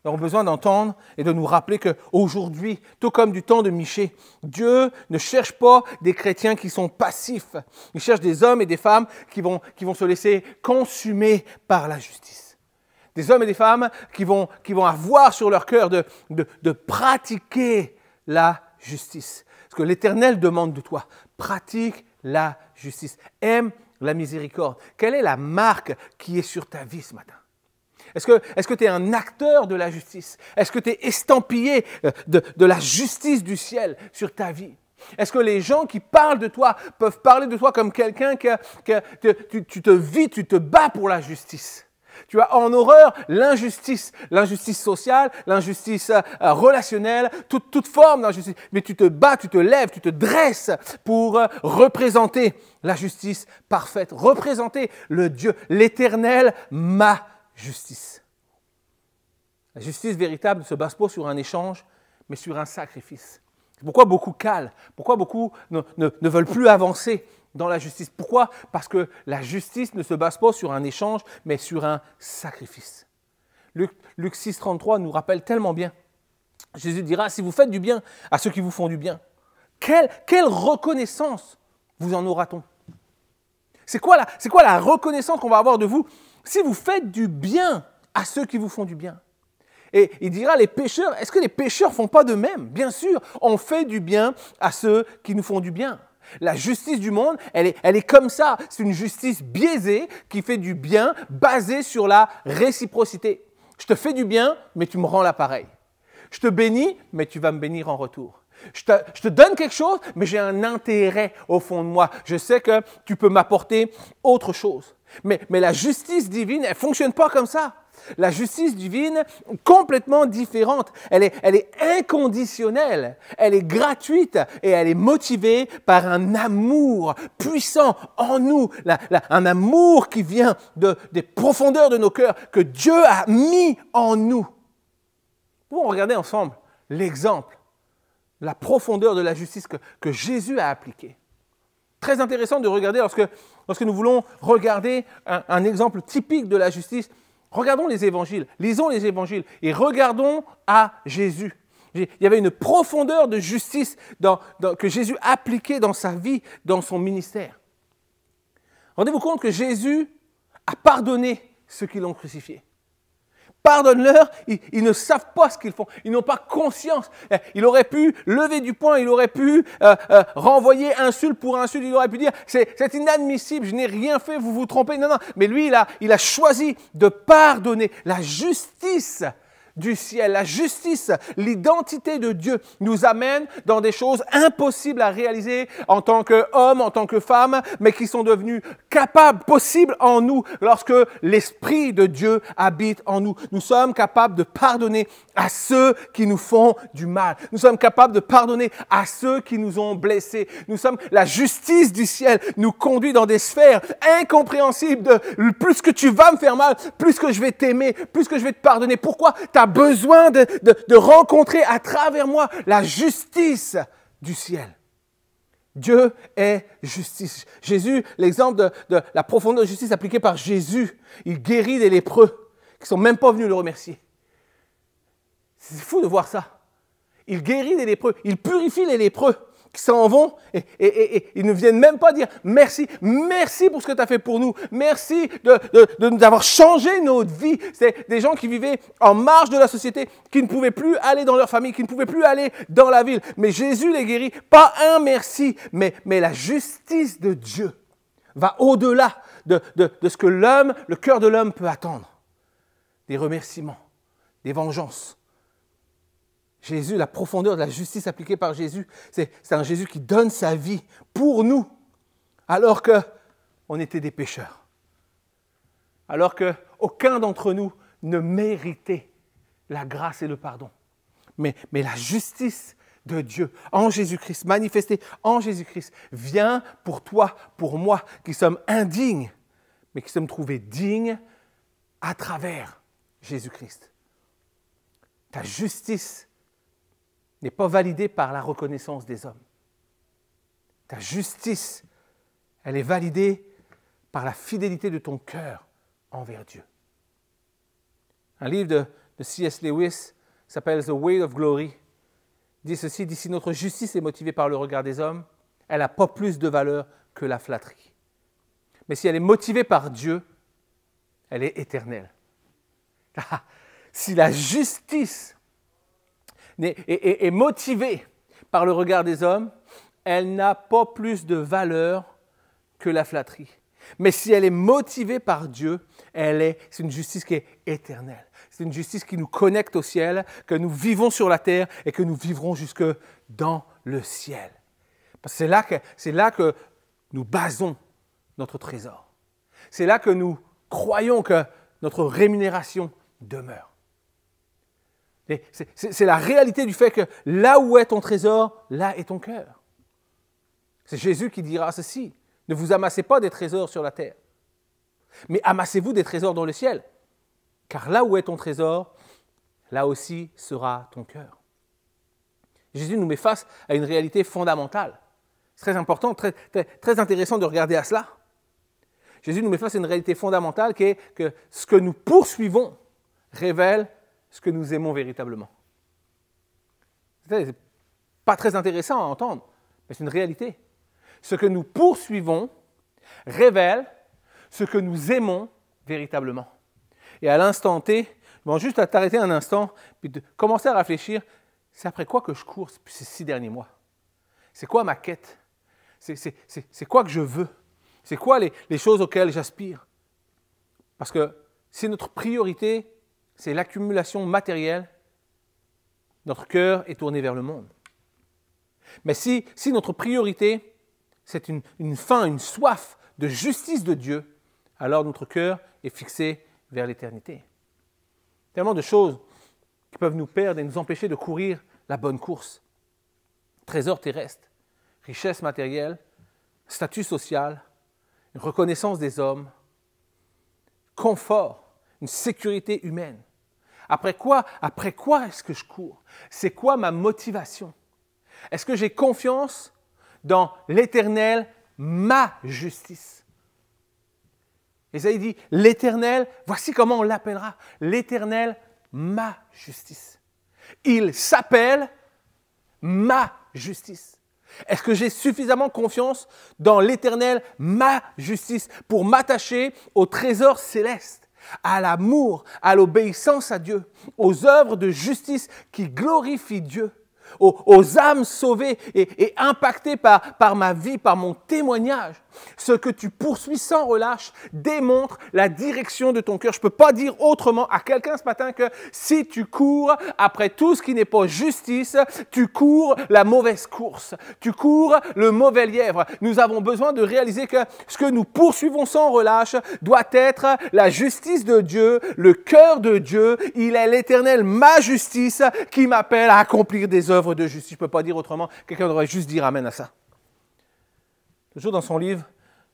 [SPEAKER 6] Nous avons besoin d'entendre et de nous rappeler qu'aujourd'hui, tout comme du temps de Michée, Dieu ne cherche pas des chrétiens qui sont passifs. Il cherche des hommes et des femmes qui vont se laisser consumer par la justice. Des hommes et des femmes qui vont avoir sur leur cœur de pratiquer la justice. Ce que l'Éternel demande de toi, pratique la justice. Aime la miséricorde. Quelle est la marque qui est sur ta vie ce matin? Est-ce que tu es un acteur de la justice? Est-ce que tu es estampillé de la justice du ciel sur ta vie? Est-ce que les gens qui parlent de toi peuvent parler de toi comme quelqu'un que tu te bats pour la justice? Tu as en horreur l'injustice sociale, l'injustice relationnelle, toute forme d'injustice. Mais tu te bats, tu te lèves, tu te dresses pour représenter la justice parfaite, représenter le Dieu, l'Éternel, ma justice. La justice véritable ne se base pas sur un échange, mais sur un sacrifice. C'est pourquoi beaucoup calent, pourquoi beaucoup ne veulent plus avancer dans la justice. Pourquoi? Parce que la justice ne se base pas sur un échange, mais sur un sacrifice. Luc 6,33 nous rappelle tellement bien. Jésus dira, si vous faites du bien à ceux qui vous font du bien, quelle reconnaissance vous en aura-t-on? C'est quoi la reconnaissance qu'on va avoir de vous si vous faites du bien à ceux qui vous font du bien? Et il dira, les pécheurs, est-ce que les pécheurs ne font pas de même? Bien sûr, on fait du bien à ceux qui nous font du bien. La justice du monde, elle est comme ça. C'est une justice biaisée qui fait du bien basée sur la réciprocité. Je te fais du bien, mais tu me rends l'appareil. Je te bénis, mais tu vas me bénir en retour. Je te donne quelque chose, mais j'ai un intérêt au fond de moi. Je sais que tu peux m'apporter autre chose. Mais la justice divine, elle ne fonctionne pas comme ça. La justice divine, complètement différente. Elle est inconditionnelle, elle est gratuite et elle est motivée par un amour puissant en nous. Un amour qui vient des profondeurs de nos cœurs, que Dieu a mis en nous. Pour regarder ensemble l'exemple, la profondeur de la justice que Jésus a appliquée. Très intéressant de regarder lorsque nous voulons regarder un exemple typique de la justice. Regardons les évangiles, lisons les évangiles et regardons à Jésus. Il y avait une profondeur de justice que Jésus appliquait dans sa vie, dans son ministère. Rendez-vous compte que Jésus a pardonné ceux qui l'ont crucifié. Pardonne-leur, ils ne savent pas ce qu'ils font, ils n'ont pas conscience. Il aurait pu lever du poing, il aurait pu renvoyer insulte pour insulte, il aurait pu dire c'est inadmissible, je n'ai rien fait, vous vous trompez. Non, mais lui, il a choisi de pardonner. La justice du ciel, la justice, l'identité de Dieu nous amène dans des choses impossibles à réaliser en tant qu'homme, en tant que femme, mais qui sont devenues capables, possibles en nous lorsque l'Esprit de Dieu habite en nous. Nous sommes capables de pardonner à ceux qui nous font du mal. Nous sommes capables de pardonner à ceux qui nous ont blessés. La justice du ciel nous conduit dans des sphères incompréhensibles de plus que tu vas me faire mal, plus que je vais t'aimer, plus que je vais te pardonner. Pourquoi? Tu as besoin de rencontrer à travers moi la justice du ciel. Dieu est justice. Jésus, l'exemple de la profondeur de justice appliquée par Jésus, il guérit des lépreux qui ne sont même pas venus le remercier. C'est fou de voir ça. Il guérit des lépreux, il purifie les lépreux qui s'en vont et ils ne viennent même pas dire merci, merci pour ce que tu as fait pour nous, merci de nous avoir changé notre vie. C'est des gens qui vivaient en marge de la société, qui ne pouvaient plus aller dans leur famille, qui ne pouvaient plus aller dans la ville. Mais Jésus les guérit, pas un merci, mais la justice de Dieu va au-delà de ce que le cœur de l'homme peut attendre. Des remerciements, des vengeances. Jésus, la profondeur de la justice appliquée par Jésus, c'est un Jésus qui donne sa vie pour nous, alors qu'on était des pécheurs. Alors qu'aucun d'entre nous ne méritait la grâce et le pardon. Mais la justice de Dieu en Jésus-Christ, manifestée en Jésus-Christ, vient pour toi, pour moi, qui sommes indignes, mais qui sommes trouvés dignes à travers Jésus-Christ. Ta justice n'est pas validée par la reconnaissance des hommes. Ta justice, elle est validée par la fidélité de ton cœur envers Dieu. Un livre de C.S. Lewis s'appelle « The Weight of Glory » dit ceci, dit « Si notre justice est motivée par le regard des hommes, elle n'a pas plus de valeur que la flatterie. Mais si elle est motivée par Dieu, elle est éternelle. » Si la justice est motivée par le regard des hommes, elle n'a pas plus de valeur que la flatterie. Mais si elle est motivée par Dieu, c'est une justice qui est éternelle. C'est une justice qui nous connecte au ciel, que nous vivons sur la terre et que nous vivrons jusque dans le ciel. Parce que c'est là que nous basons notre trésor. C'est là que nous croyons que notre rémunération demeure. Et c'est la réalité du fait que là où est ton trésor, là est ton cœur. C'est Jésus qui dira ceci. Ne vous amassez pas des trésors sur la terre, mais amassez-vous des trésors dans le ciel. Car là où est ton trésor, là aussi sera ton cœur. Jésus nous met face à une réalité fondamentale. C'est très important, très intéressant de regarder à cela. Jésus nous met face à une réalité fondamentale qui est que ce que nous poursuivons révèle ce que nous aimons véritablement. C'est pas très intéressant à entendre, mais c'est une réalité. Ce que nous poursuivons révèle ce que nous aimons véritablement. Et à l'instant T, juste à t'arrêter un instant, puis de commencer à réfléchir, c'est après quoi que je cours ces 6 derniers mois? C'est quoi ma quête? C'est quoi que je veux? C'est quoi les choses auxquelles j'aspire? Parce que si notre priorité, c'est l'accumulation matérielle, notre cœur est tourné vers le monde. Mais si notre priorité, c'est une faim, une soif de justice de Dieu, alors notre cœur est fixé vers l'éternité. Tellement de choses qui peuvent nous perdre et nous empêcher de courir la bonne course. Trésor terrestre, richesse matérielle, statut social, une reconnaissance des hommes, confort, une sécurité humaine. Après quoi est-ce que je cours? C'est quoi ma motivation? Est-ce que j'ai confiance dans l'Éternel, ma justice? Ésaïe dit, l'Éternel, voici comment on l'appellera, l'Éternel, ma justice. Il s'appelle ma justice. Est-ce que j'ai suffisamment confiance dans l'Éternel, ma justice, pour m'attacher au trésor céleste, à l'amour, à l'obéissance à Dieu, aux œuvres de justice qui glorifient Dieu, aux âmes sauvées et impactées par ma vie, par mon témoignage? Ce que tu poursuis sans relâche démontre la direction de ton cœur. Je ne peux pas dire autrement à quelqu'un ce matin que si tu cours après tout ce qui n'est pas justice, tu cours la mauvaise course, tu cours le mauvais lièvre. Nous avons besoin de réaliser que ce que nous poursuivons sans relâche doit être la justice de Dieu, le cœur de Dieu. Il est l'Éternel, ma justice, qui m'appelle à accomplir des œuvres de justice. Je ne peux pas dire autrement. Quelqu'un devrait juste dire amen à ça. Toujours dans son livre,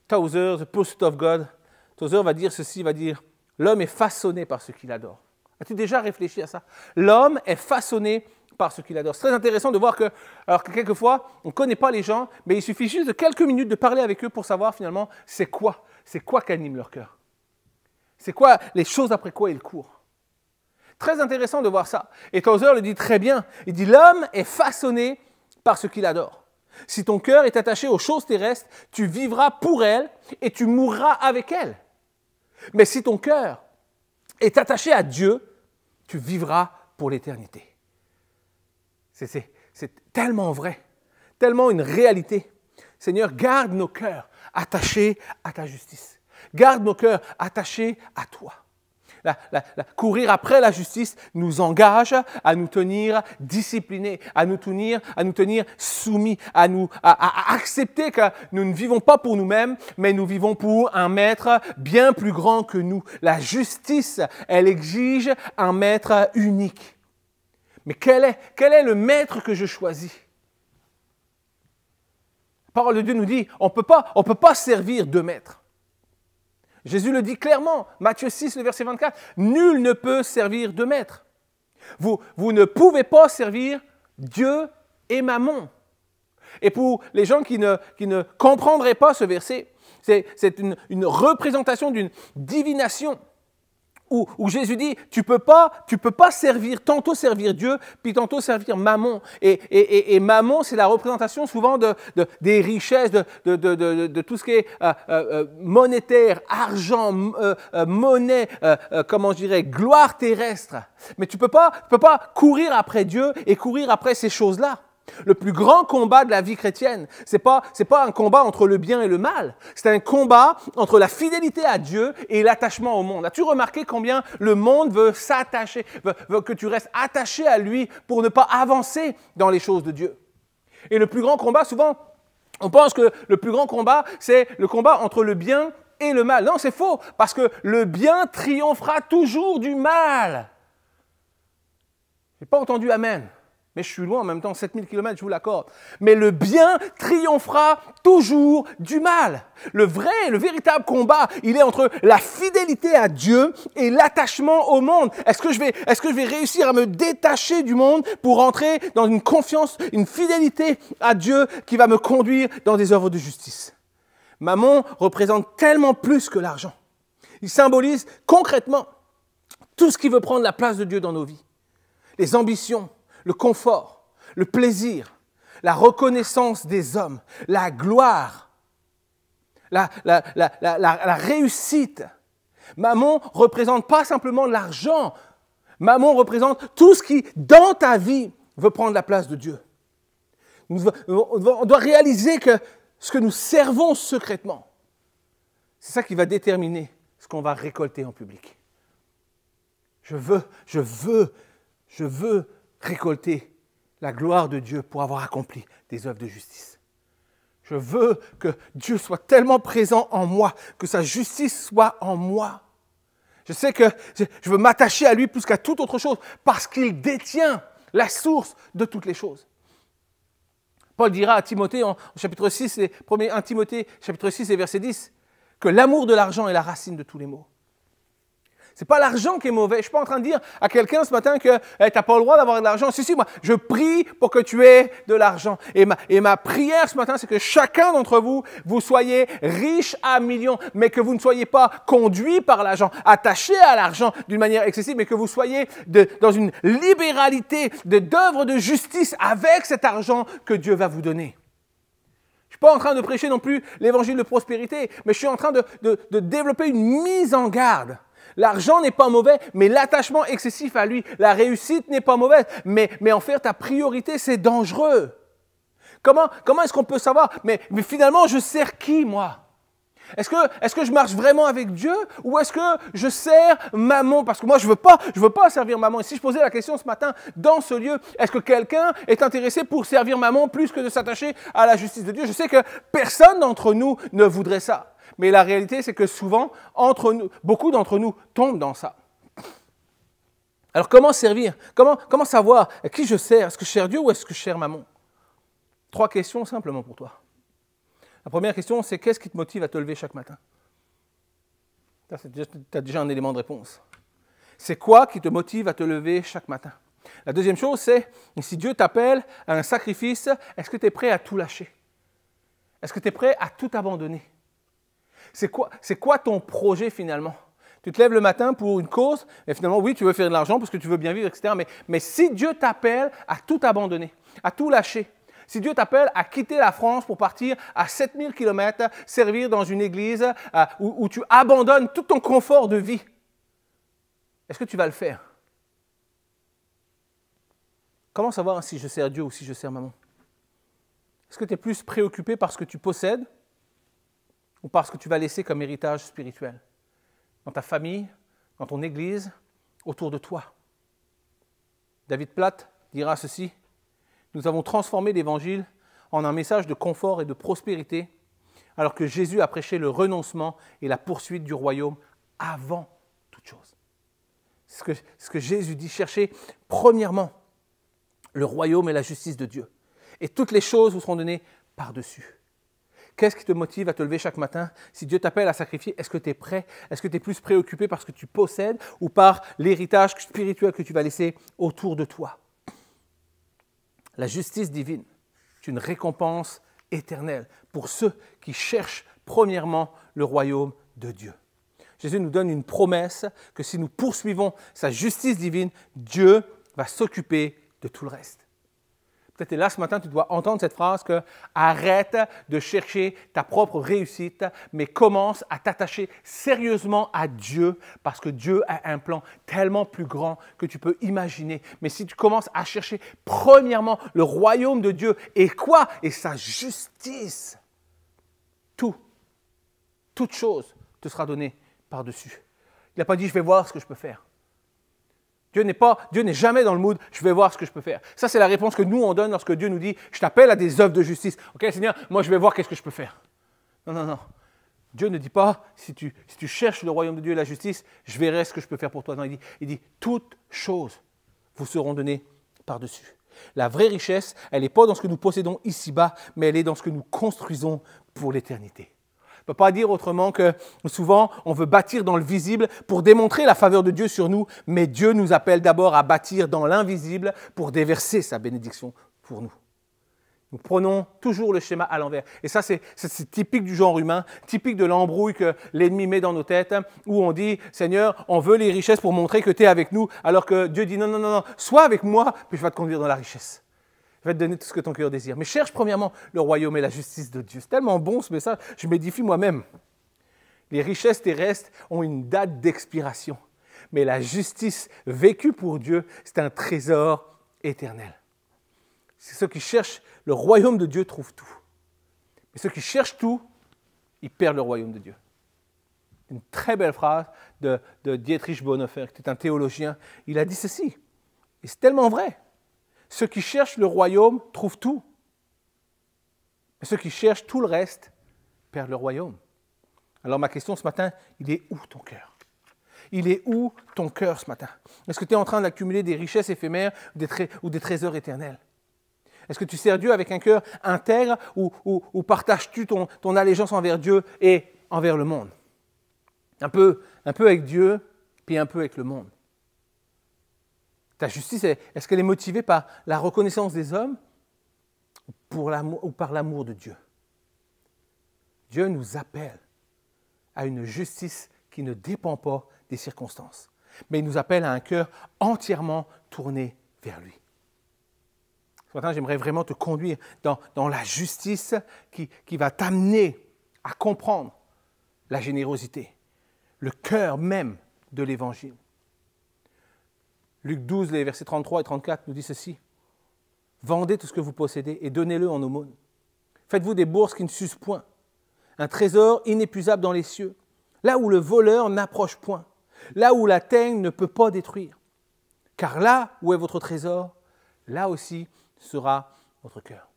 [SPEAKER 6] Tozer, The Pursuit of God, Tozer va dire ceci, va dire « L'homme est façonné par ce qu'il adore ». As-tu déjà réfléchi à ça? L'homme est façonné par ce qu'il adore. C'est très intéressant de voir que quelquefois, on ne connaît pas les gens, mais il suffit juste de quelques minutes de parler avec eux pour savoir finalement c'est quoi qu'anime leur cœur. C'est quoi les choses après quoi ils courent. Très intéressant de voir ça. Et Tozer le dit très bien. Il dit « L'homme est façonné par ce qu'il adore ». Si ton cœur est attaché aux choses terrestres, tu vivras pour elles et tu mourras avec elles. Mais si ton cœur est attaché à Dieu, tu vivras pour l'éternité. C'est tellement vrai, tellement une réalité. Seigneur, garde nos cœurs attachés à ta justice. Garde nos cœurs attachés à toi. Courir après la justice nous engage à nous tenir disciplinés, à nous tenir soumis, à accepter que nous ne vivons pas pour nous-mêmes, mais nous vivons pour un maître bien plus grand que nous. La justice, elle exige un maître unique. Mais quel est le maître que je choisis? La parole de Dieu nous dit, on peut pas servir deux maîtres. Jésus le dit clairement, Matthieu 6, le verset 24, « Nul ne peut servir deux maîtres. » Vous ne pouvez pas servir Dieu et Mammon. Et pour les gens qui ne comprendraient pas ce verset, c'est une représentation d'une divination où Jésus dit, tu peux pas tantôt servir Dieu, puis tantôt servir Mammon. Et Mammon, c'est la représentation souvent des richesses, de tout ce qui est monétaire, argent, monnaie, gloire terrestre. Mais tu peux pas courir après Dieu et courir après ces choses-là. Le plus grand combat de la vie chrétienne, c'est pas un combat entre le bien et le mal. C'est un combat entre la fidélité à Dieu et l'attachement au monde. As-tu remarqué combien le monde veut s'attacher, veut que tu restes attaché à lui pour ne pas avancer dans les choses de Dieu? Et le plus grand combat, souvent, on pense que le plus grand combat, c'est le combat entre le bien et le mal. Non, c'est faux, parce que le bien triomphera toujours du mal. Je n'ai pas entendu amen. Mais je suis loin en même temps, 7000 km, je vous l'accorde. Mais le bien triomphera toujours du mal. Le véritable combat, il est entre la fidélité à Dieu et l'attachement au monde. Est-ce que je vais réussir à me détacher du monde pour entrer dans une confiance, une fidélité à Dieu qui va me conduire dans des œuvres de justice? Mammon représente tellement plus que l'argent. Il symbolise concrètement tout ce qui veut prendre la place de Dieu dans nos vies. Les ambitions, le confort, le plaisir, la reconnaissance des hommes, la gloire, la réussite. Mammon ne représente pas simplement l'argent. Mammon représente tout ce qui, dans ta vie, veut prendre la place de Dieu. On doit réaliser que ce que nous servons secrètement, c'est ça qui va déterminer ce qu'on va récolter en public. Je veux récolter la gloire de Dieu pour avoir accompli des œuvres de justice. Je veux que Dieu soit tellement présent en moi, que sa justice soit en moi. Je sais que je veux m'attacher à lui plus qu'à toute autre chose parce qu'il détient la source de toutes les choses. Paul dira à Timothée, en chapitre 6, 1 Timothée, chapitre 6 et verset 10, que l'amour de l'argent est la racine de tous les maux. Ce n'est pas l'argent qui est mauvais. Je ne suis pas en train de dire à quelqu'un ce matin que tu n'as pas le droit d'avoir de l'argent. Si, moi, je prie pour que tu aies de l'argent. Et ma prière ce matin, c'est que chacun d'entre vous, vous soyez riche à millions, mais que vous ne soyez pas conduit par l'argent, attaché à l'argent d'une manière excessive, mais que vous soyez dans une libéralité d'œuvres de justice avec cet argent que Dieu va vous donner. Je ne suis pas en train de prêcher non plus l'évangile de prospérité, mais je suis en train de développer une mise en garde. L'argent n'est pas mauvais, mais l'attachement excessif à lui, la réussite n'est pas mauvaise, mais en faire ta priorité, c'est dangereux. Comment est-ce qu'on peut savoir? Mais finalement, je sers qui, moi? Est-ce que je marche vraiment avec Dieu ou est-ce que je sers Mammon? Parce que moi, je veux pas servir Mammon. Et si je posais la question ce matin dans ce lieu, est-ce que quelqu'un est intéressé pour servir Mammon plus que de s'attacher à la justice de Dieu? Je sais que personne d'entre nous ne voudrait ça. Mais la réalité, c'est que souvent, beaucoup d'entre nous tombent dans ça. Alors, comment servir? Comment savoir à qui je sers? Est-ce que je sers Dieu ou est-ce que je sers Mammon? 3 questions simplement pour toi. La première question, c'est qu'est-ce qui te motive à te lever chaque matin? Tu as déjà un élément de réponse. C'est quoi qui te motive à te lever chaque matin? La deuxième chose, c'est si Dieu t'appelle à un sacrifice, est-ce que tu es prêt à tout lâcher? Est-ce que tu es prêt à tout abandonner? C'est quoi ton projet finalement? Tu te lèves le matin pour une cause, et finalement, oui, tu veux faire de l'argent parce que tu veux bien vivre, etc. Mais si Dieu t'appelle à tout abandonner, à tout lâcher, si Dieu t'appelle à quitter la France pour partir à 7000 km, servir dans une église où tu abandonnes tout ton confort de vie, est-ce que tu vas le faire? Comment savoir si je sers Dieu ou si je sers Mammon? Est-ce que tu es plus préoccupé par ce que tu possèdes ou par ce que tu vas laisser comme héritage spirituel dans ta famille, dans ton église, autour de toi? David Platt dira ceci: nous avons transformé l'Évangile en un message de confort et de prospérité, alors que Jésus a prêché le renoncement et la poursuite du royaume avant toute chose. C'est ce que Jésus dit: cherchez premièrement le royaume et la justice de Dieu, et toutes les choses vous seront données par-dessus. Qu'est-ce qui te motive à te lever chaque matin? Si Dieu t'appelle à sacrifier, est-ce que tu es prêt? Est-ce que tu es plus préoccupé par ce que tu possèdes ou par l'héritage spirituel que tu vas laisser autour de toi? La justice divine est une récompense éternelle pour ceux qui cherchent premièrement le royaume de Dieu. Jésus nous donne une promesse que si nous poursuivons sa justice divine, Dieu va s'occuper de tout le reste. Peut-être là ce matin, tu dois entendre cette phrase que arrête de chercher ta propre réussite, mais commence à t'attacher sérieusement à Dieu parce que Dieu a un plan tellement plus grand que tu peux imaginer. Mais si tu commences à chercher premièrement le royaume de Dieu et quoi? Et sa justice, toute chose te sera donnée par-dessus. Il n'a pas dit je vais voir ce que je peux faire. Dieu n'est jamais dans le mood « je vais voir ce que je peux faire ». Ça, c'est la réponse que nous, on donne lorsque Dieu nous dit « je t'appelle à des œuvres de justice ». « Ok, Seigneur, moi, je vais voir qu'est-ce que je peux faire ». Non. Dieu ne dit pas « si tu cherches le royaume de Dieu et la justice, je verrai ce que je peux faire pour toi ». Non, il dit « toutes choses vous seront données par-dessus ». La vraie richesse, elle n'est pas dans ce que nous possédons ici-bas, mais elle est dans ce que nous construisons pour l'éternité. On ne peut pas dire autrement que souvent, on veut bâtir dans le visible pour démontrer la faveur de Dieu sur nous, mais Dieu nous appelle d'abord à bâtir dans l'invisible pour déverser sa bénédiction pour nous. Nous prenons toujours le schéma à l'envers. Et ça, c'est typique du genre humain, typique de l'embrouille que l'ennemi met dans nos têtes, où on dit, Seigneur, on veut les richesses pour montrer que tu es avec nous, alors que Dieu dit, non, sois avec moi, puis je vais te conduire dans la richesse. Je vais te donner tout ce que ton cœur désire. Mais cherche premièrement le royaume et la justice de Dieu. C'est tellement bon ce message, je m'édifie moi-même. Les richesses terrestres ont une date d'expiration, mais la justice vécue pour Dieu, c'est un trésor éternel. C'est ceux qui cherchent le royaume de Dieu trouvent tout. Mais ceux qui cherchent tout, ils perdent le royaume de Dieu. Une très belle phrase de Dietrich Bonhoeffer, qui est un théologien. Il a dit ceci, et c'est tellement vrai. Ceux qui cherchent le royaume trouvent tout. Mais ceux qui cherchent tout le reste perdent le royaume. Alors ma question ce matin, il est où ton cœur? Il est où ton cœur ce matin? Est-ce que tu es en train d'accumuler des richesses éphémères ou des trésors éternels? Est-ce que tu sers Dieu avec un cœur intègre ou partages-tu ton allégeance envers Dieu et envers le monde? Un peu avec Dieu, puis un peu avec le monde. Ta justice, est-ce qu'elle est motivée par la reconnaissance des hommes ou par l'amour de Dieu? Dieu nous appelle à une justice qui ne dépend pas des circonstances, mais il nous appelle à un cœur entièrement tourné vers lui. Ce matin, j'aimerais vraiment te conduire dans la justice qui va t'amener à comprendre la générosité, le cœur même de l'Évangile. Luc 12, les versets 33 et 34 nous dit ceci. « Vendez tout ce que vous possédez et donnez-le en aumône. Faites-vous des bourses qui ne s'usent point, un trésor inépuisable dans les cieux, là où le voleur n'approche point, là où la teigne ne peut pas détruire. Car là où est votre trésor, là aussi sera votre cœur. »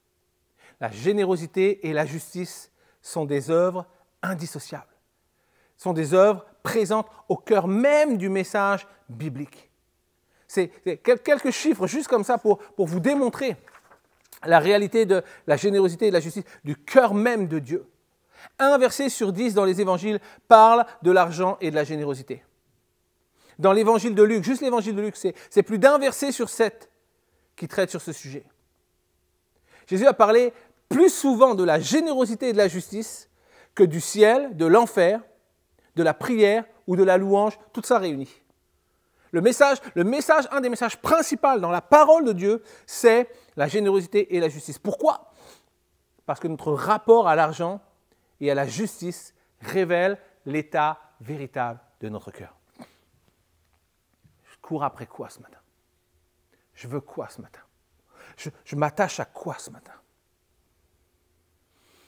[SPEAKER 6] La générosité et la justice sont des œuvres indissociables, sont des œuvres présentes au cœur même du message biblique. C'est quelques chiffres juste comme ça pour vous démontrer la réalité de la générosité et de la justice du cœur même de Dieu. 1 verset sur 10 dans les évangiles parle de l'argent et de la générosité. Dans l'évangile de Luc, juste l'évangile de Luc, c'est plus d'1 verset sur 7 qui traite sur ce sujet. Jésus a parlé plus souvent de la générosité et de la justice que du ciel, de l'enfer, de la prière ou de la louange, tout ça réuni. Le message, un des messages principaux dans la parole de Dieu, c'est la générosité et la justice. Pourquoi? Parce que notre rapport à l'argent et à la justice révèle l'état véritable de notre cœur. Je cours après quoi ce matin? Je veux quoi ce matin? Je m'attache à quoi ce matin?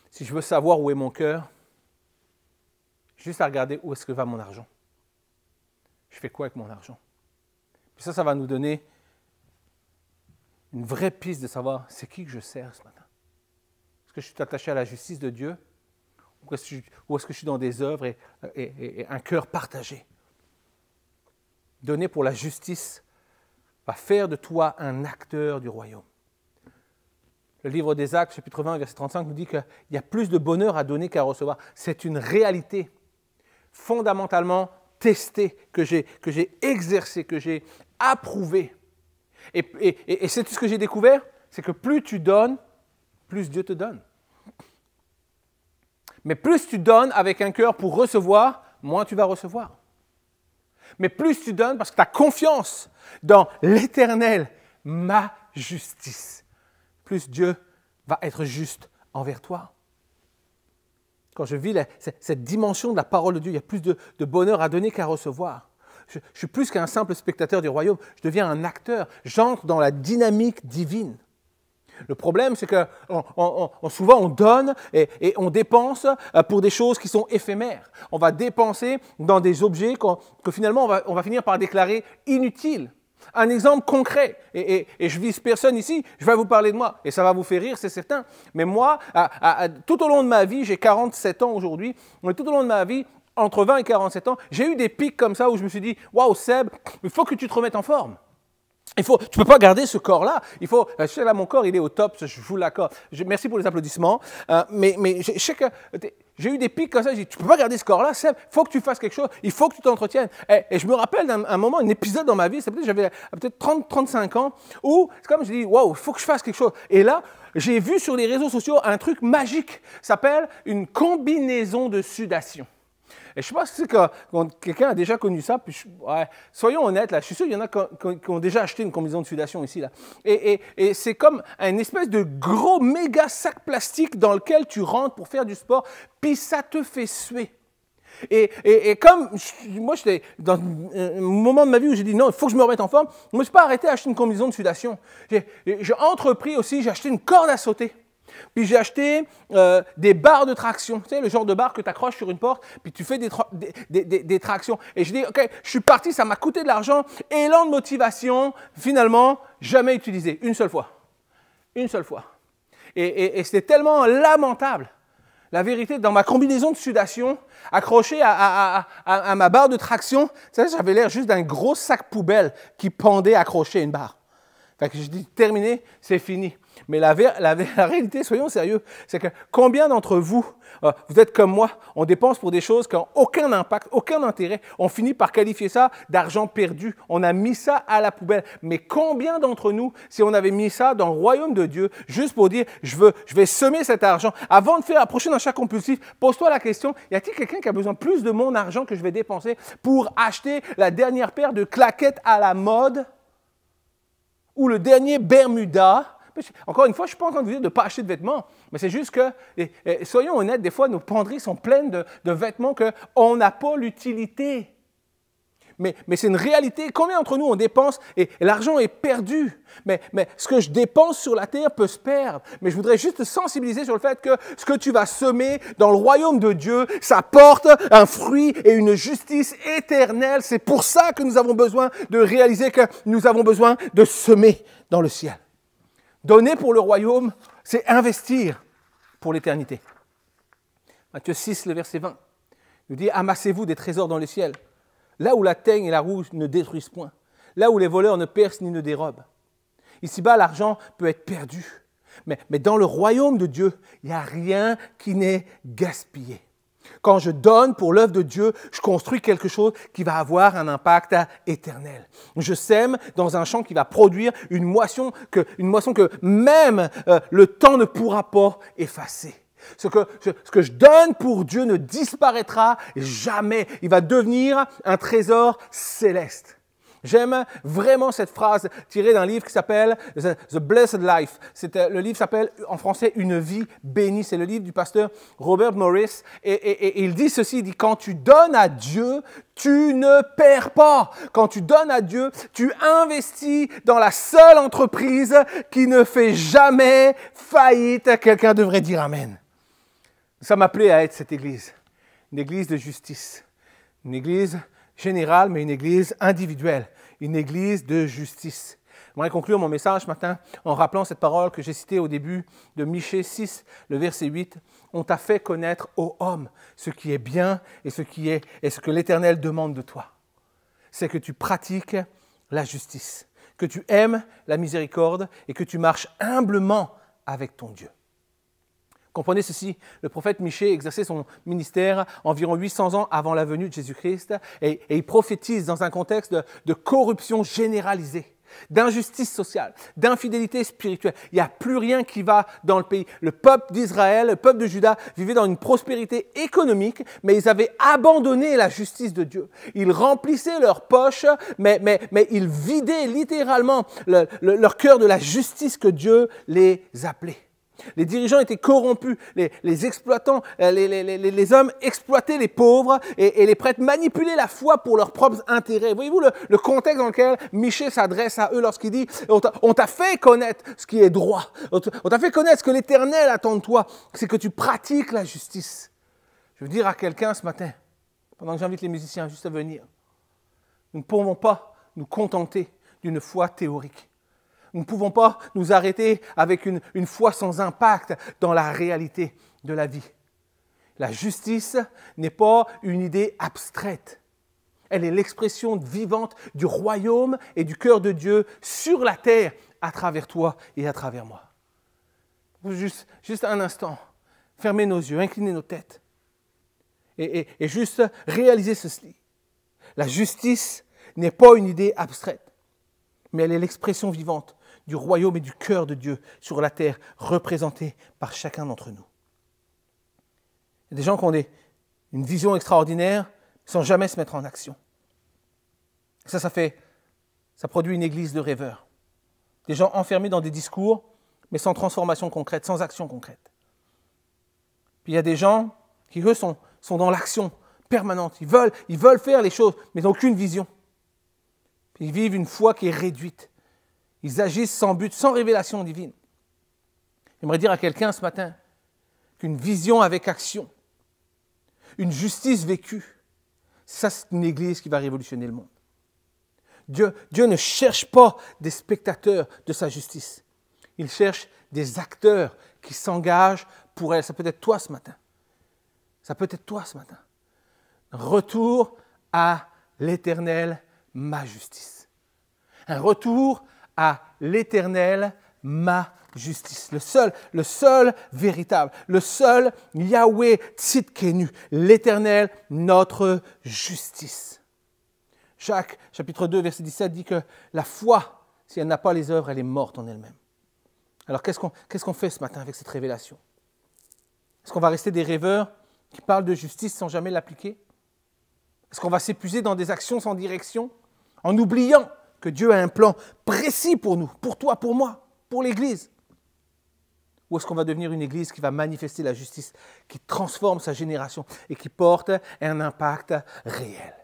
[SPEAKER 6] Si je veux savoir où est mon cœur, juste à regarder où est-ce que va mon argent. Je fais quoi avec mon argent? Puis ça va nous donner une vraie piste de savoir c'est qui que je sers ce matin. Est-ce que je suis attaché à la justice de Dieu ou est-ce que je suis dans des œuvres et un cœur partagé? Donner pour la justice va faire de toi un acteur du royaume. Le livre des Actes, chapitre 20, verset 35, nous dit qu'il y a plus de bonheur à donner qu'à recevoir. C'est une réalité fondamentalement testée, que j'ai exercée, que j'ai approuvée. Et c'est tout ce que j'ai découvert, c'est que plus tu donnes, plus Dieu te donne. Mais plus tu donnes avec un cœur pour recevoir, moins tu vas recevoir. Mais plus tu donnes parce que tu as confiance dans l'Éternel, ma justice, plus Dieu va être juste envers toi. Quand je vis cette dimension de la parole de Dieu, il y a plus de bonheur à donner qu'à recevoir. Je suis plus qu'un simple spectateur du royaume, je deviens un acteur, j'entre dans la dynamique divine. Le problème, c'est que souvent on donne et on dépense pour des choses qui sont éphémères. On va dépenser dans des objets que finalement on va finir par déclarer inutiles. Un exemple concret, et je vise personne ici, je vais vous parler de moi, et ça va vous faire rire, c'est certain. Mais moi, tout au long de ma vie, j'ai 47 ans aujourd'hui, mais tout au long de ma vie, entre 20 et 47 ans, j'ai eu des pics comme ça où je me suis dit, waouh Seb, il faut que tu te remettes en forme. Tu ne peux pas garder ce corps-là. Je sais là, mon corps, il est au top, je vous l'accorde. Merci pour les applaudissements. Mais je sais que j'ai eu des pics comme ça, je dis, tu ne peux pas garder ce corps-là, Seb, il faut que tu fasses quelque chose, il faut que tu t'entretiennes. Et je me rappelle d'un moment, un épisode dans ma vie, j'avais peut-être 30-35 ans, où c'est comme je dis, waouh, il faut que je fasse quelque chose. Et là, j'ai vu sur les réseaux sociaux un truc magique, ça s'appelle une combinaison de sudation. Et je ne sais pas si c'est que quelqu'un a déjà connu ça. Puis soyons honnêtes, là, je suis sûr qu'il y en a qui ont déjà acheté une combinaison de sudation ici. Là. Et c'est comme une espèce de gros méga sac plastique dans lequel tu rentres pour faire du sport, puis ça te fait suer. Et comme moi, j'étais dans un moment de ma vie où j'ai dit non, il faut que je me remette en forme, je ne me suis pas arrêté à acheter une combinaison de sudation. J'ai entrepris aussi, j'ai acheté une corde à sauter. Puis j'ai acheté des barres de traction, tu sais, le genre de barre que tu accroches sur une porte, puis tu fais des tractions. Et je dis, OK, je suis parti, ça m'a coûté de l'argent, élan de motivation, finalement, jamais utilisé, une seule fois. Une seule fois. Et c'était tellement lamentable. La vérité, dans ma combinaison de sudation, accrochée à ma barre de traction, j'avais l'air juste d'un gros sac poubelle qui pendait accroché à une barre. Fait que je dis, terminé, c'est fini. Mais la réalité, soyons sérieux, c'est que combien d'entre vous, vous êtes comme moi, on dépense pour des choses qui n'ont aucun impact, aucun intérêt. On finit par qualifier ça d'argent perdu. On a mis ça à la poubelle. Mais combien d'entre nous, si on avait mis ça dans le royaume de Dieu, juste pour dire, je vais semer cet argent, avant de faire un prochain achat compulsif, pose-toi la question, y a-t-il quelqu'un qui a besoin plus de mon argent que je vais dépenser pour acheter la dernière paire de claquettes à la mode ou le dernier Bermuda? Encore une fois, je ne suis pas en train de vous dire de ne pas acheter de vêtements, mais c'est juste que, soyons honnêtes, des fois, nos penderies sont pleines de vêtements qu'on n'a pas l'utilité. Mais c'est une réalité. Combien d'entre nous on dépense et l'argent est perdu? Mais ce que je dépense sur la terre peut se perdre. Mais je voudrais juste te sensibiliser sur le fait que ce que tu vas semer dans le royaume de Dieu, ça porte un fruit et une justice éternelle. C'est pour ça que nous avons besoin de réaliser que nous avons besoin de semer dans le ciel. Donner pour le royaume, c'est investir pour l'éternité. Matthieu 6, le verset 20, nous dit « Amassez-vous des trésors dans le ciel, là où la teigne et la rouge ne détruisent point, là où les voleurs ne percent ni ne dérobent. » Ici-bas, l'argent peut être perdu, mais dans le royaume de Dieu, il n'y a rien qui n'est gaspillé. Quand je donne pour l'œuvre de Dieu, je construis quelque chose qui va avoir un impact éternel. Je sème dans un champ qui va produire une moisson que même le temps ne pourra pas effacer. Ce que je donne pour Dieu ne disparaîtra jamais. Il va devenir un trésor céleste. J'aime vraiment cette phrase tirée d'un livre qui s'appelle The Blessed Life. Le livre s'appelle en français Une vie bénie. C'est le livre du pasteur Robert Morris. Et il dit ceci, il dit « Quand tu donnes à Dieu, tu ne perds pas. Quand tu donnes à Dieu, tu investis dans la seule entreprise qui ne fait jamais faillite. » Quelqu'un devrait dire Amen. Ça m'appelait à être cette église. Une église de justice. Une église générale, mais une église individuelle, une église de justice. J'aimerais conclure mon message ce matin en rappelant cette parole que j'ai citée au début de Michée 6, le verset 8. « On t'a fait connaître, ô homme, ce qui est bien et ce que l'Éternel demande de toi. C'est que tu pratiques la justice, que tu aimes la miséricorde et que tu marches humblement avec ton Dieu. » Comprenez ceci, le prophète Michée exerçait son ministère environ 800 ans avant la venue de Jésus-Christ et il prophétise dans un contexte de corruption généralisée. d'injustice sociale, d'infidélité spirituelle. Il n'y a plus rien qui va dans le pays. Le peuple d'Israël, le peuple de Juda vivait dans une prospérité économique, mais ils avaient abandonné la justice de Dieu. Ils remplissaient leurs poches, mais ils vidaient littéralement leur cœur de la justice que Dieu les appelait. Les dirigeants étaient corrompus, les exploitants, les hommes exploitaient les pauvres et les prêtres manipulaient la foi pour leurs propres intérêts. Voyez-vous le contexte dans lequel Michée s'adresse à eux lorsqu'il dit « On t'a fait connaître ce qui est droit, on t'a fait connaître ce que l'Éternel attend de toi, c'est que tu pratiques la justice. » Je veux dire à quelqu'un ce matin, pendant que j'invite les musiciens juste à venir, nous ne pouvons pas nous contenter d'une foi théorique. Nous ne pouvons pas nous arrêter avec une foi sans impact dans la réalité de la vie. La justice n'est pas une idée abstraite. Elle est l'expression vivante du royaume et du cœur de Dieu sur la terre à travers toi et à travers moi. Juste un instant, fermer nos yeux, incliner nos têtes et juste réaliser ceci. La justice n'est pas une idée abstraite, mais elle est l'expression vivante du royaume et du cœur de Dieu sur la terre, représenté par chacun d'entre nous. Il y a des gens qui ont une vision extraordinaire sans jamais se mettre en action. Ça produit une église de rêveurs. Des gens enfermés dans des discours, mais sans transformation concrète, sans action concrète. Puis il y a des gens qui, eux, sont dans l'action permanente. Ils veulent faire les choses, mais aucune vision. Puis ils vivent une foi qui est réduite. Ils agissent sans but, sans révélation divine. J'aimerais dire à quelqu'un ce matin qu'une vision avec action, une justice vécue, ça c'est une église qui va révolutionner le monde. Dieu ne cherche pas des spectateurs de sa justice. Il cherche des acteurs qui s'engagent pour elle. Ça peut être toi ce matin. Ça peut être toi ce matin. Retour à l'Éternel, ma justice. Un retour à l'Éternel, ma justice. Le seul véritable, le seul Yahweh Tzidkenu, l'Éternel, notre justice. Jacques, chapitre 2, verset 17, dit que la foi, si elle n'a pas les œuvres, elle est morte en elle-même. Alors qu'est-ce qu'on fait ce matin avec cette révélation? Est-ce qu'on va rester des rêveurs qui parlent de justice sans jamais l'appliquer? Est-ce qu'on va s'épuiser dans des actions sans direction, en oubliant que Dieu a un plan précis pour nous, pour toi, pour moi, pour l'Église? Ou est-ce qu'on va devenir une Église qui va manifester la justice, qui transforme sa génération et qui porte un impact réel?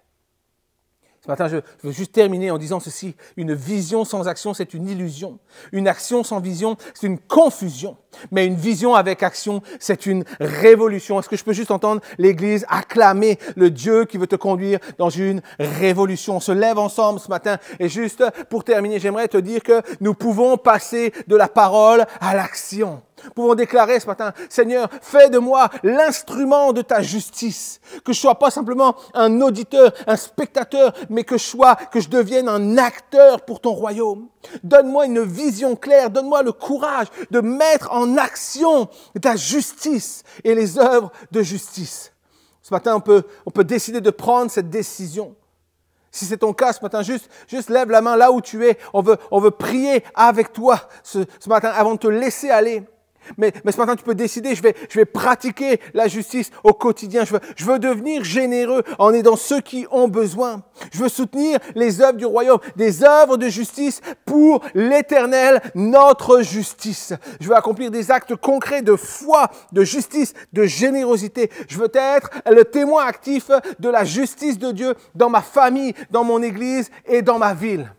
[SPEAKER 6] Ce matin, je veux juste terminer en disant ceci. Une vision sans action, c'est une illusion. Une action sans vision, c'est une confusion. Mais une vision avec action, c'est une révolution. Est-ce que je peux juste entendre l'Église acclamer le Dieu qui veut te conduire dans une révolution? On se lève ensemble ce matin. Et juste pour terminer, j'aimerais te dire que nous pouvons passer de la parole à l'action. Nous pouvons déclarer ce matin, Seigneur, fais de moi l'instrument de ta justice. Que je ne sois pas simplement un auditeur, un spectateur, mais que je devienne un acteur pour ton royaume. Donne-moi une vision claire, donne-moi le courage de mettre en action ta justice et les œuvres de justice. Ce matin, on peut décider de prendre cette décision. Si c'est ton cas ce matin, juste lève la main là où tu es. On veut prier avec toi ce matin avant de te laisser aller. Mais ce matin, tu peux décider, je vais pratiquer la justice au quotidien. Je veux devenir généreux en aidant ceux qui ont besoin. Je veux soutenir les œuvres du royaume, des œuvres de justice pour l'Éternel, notre justice. Je veux accomplir des actes concrets de foi, de justice, de générosité. Je veux être le témoin actif de la justice de Dieu dans ma famille, dans mon église et dans ma ville.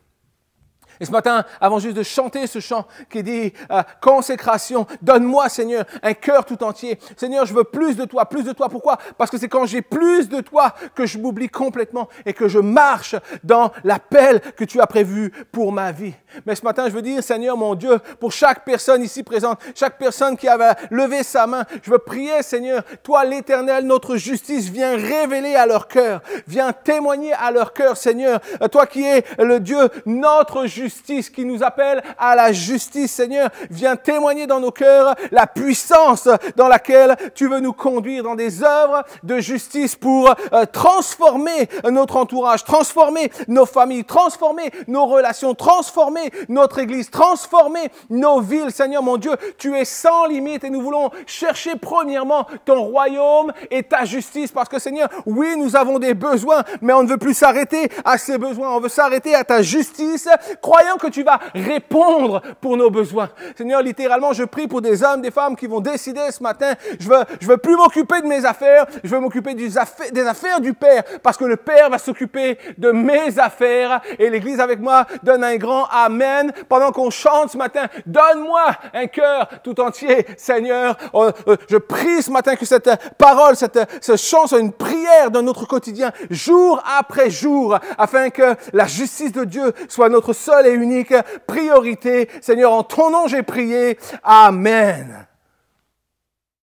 [SPEAKER 6] Et ce matin, avant juste de chanter ce chant qui dit « Consécration, donne-moi, Seigneur, un cœur tout entier. Seigneur, je veux plus de toi, plus de toi. » Pourquoi? Parce que c'est quand j'ai plus de toi que je m'oublie complètement et que je marche dans l'appel que tu as prévu pour ma vie. Mais ce matin, je veux dire, Seigneur, mon Dieu, pour chaque personne ici présente, chaque personne qui avait levé sa main, je veux prier, Seigneur, toi, l'Éternel, notre justice, viens révéler à leur cœur, viens témoigner à leur cœur, Seigneur, toi qui es le Dieu, notre justice. justice, qui nous appelle à la justice, Seigneur. Viens témoigner dans nos cœurs la puissance dans laquelle tu veux nous conduire dans des œuvres de justice pour transformer notre entourage, transformer nos familles, transformer nos relations, transformer notre Église, transformer nos villes. Seigneur mon Dieu, tu es sans limite et nous voulons chercher premièrement ton royaume et ta justice parce que Seigneur, oui, nous avons des besoins, mais on ne veut plus s'arrêter à ces besoins. On veut s'arrêter à ta justice, croyant que tu vas répondre pour nos besoins. Seigneur, littéralement, je prie pour des hommes, des femmes qui vont décider ce matin, je veux plus m'occuper de mes affaires, je veux m'occuper des affaires du Père, parce que le Père va s'occuper de mes affaires. Et l'Église avec moi donne un grand Amen pendant qu'on chante ce matin. Donne-moi un cœur tout entier, Seigneur. Je prie ce matin que cette parole, ce chant soit une prière dans notre quotidien, jour après jour, afin que la justice de Dieu soit notre seule et unique priorité. Seigneur, en ton nom j'ai prié. Amen.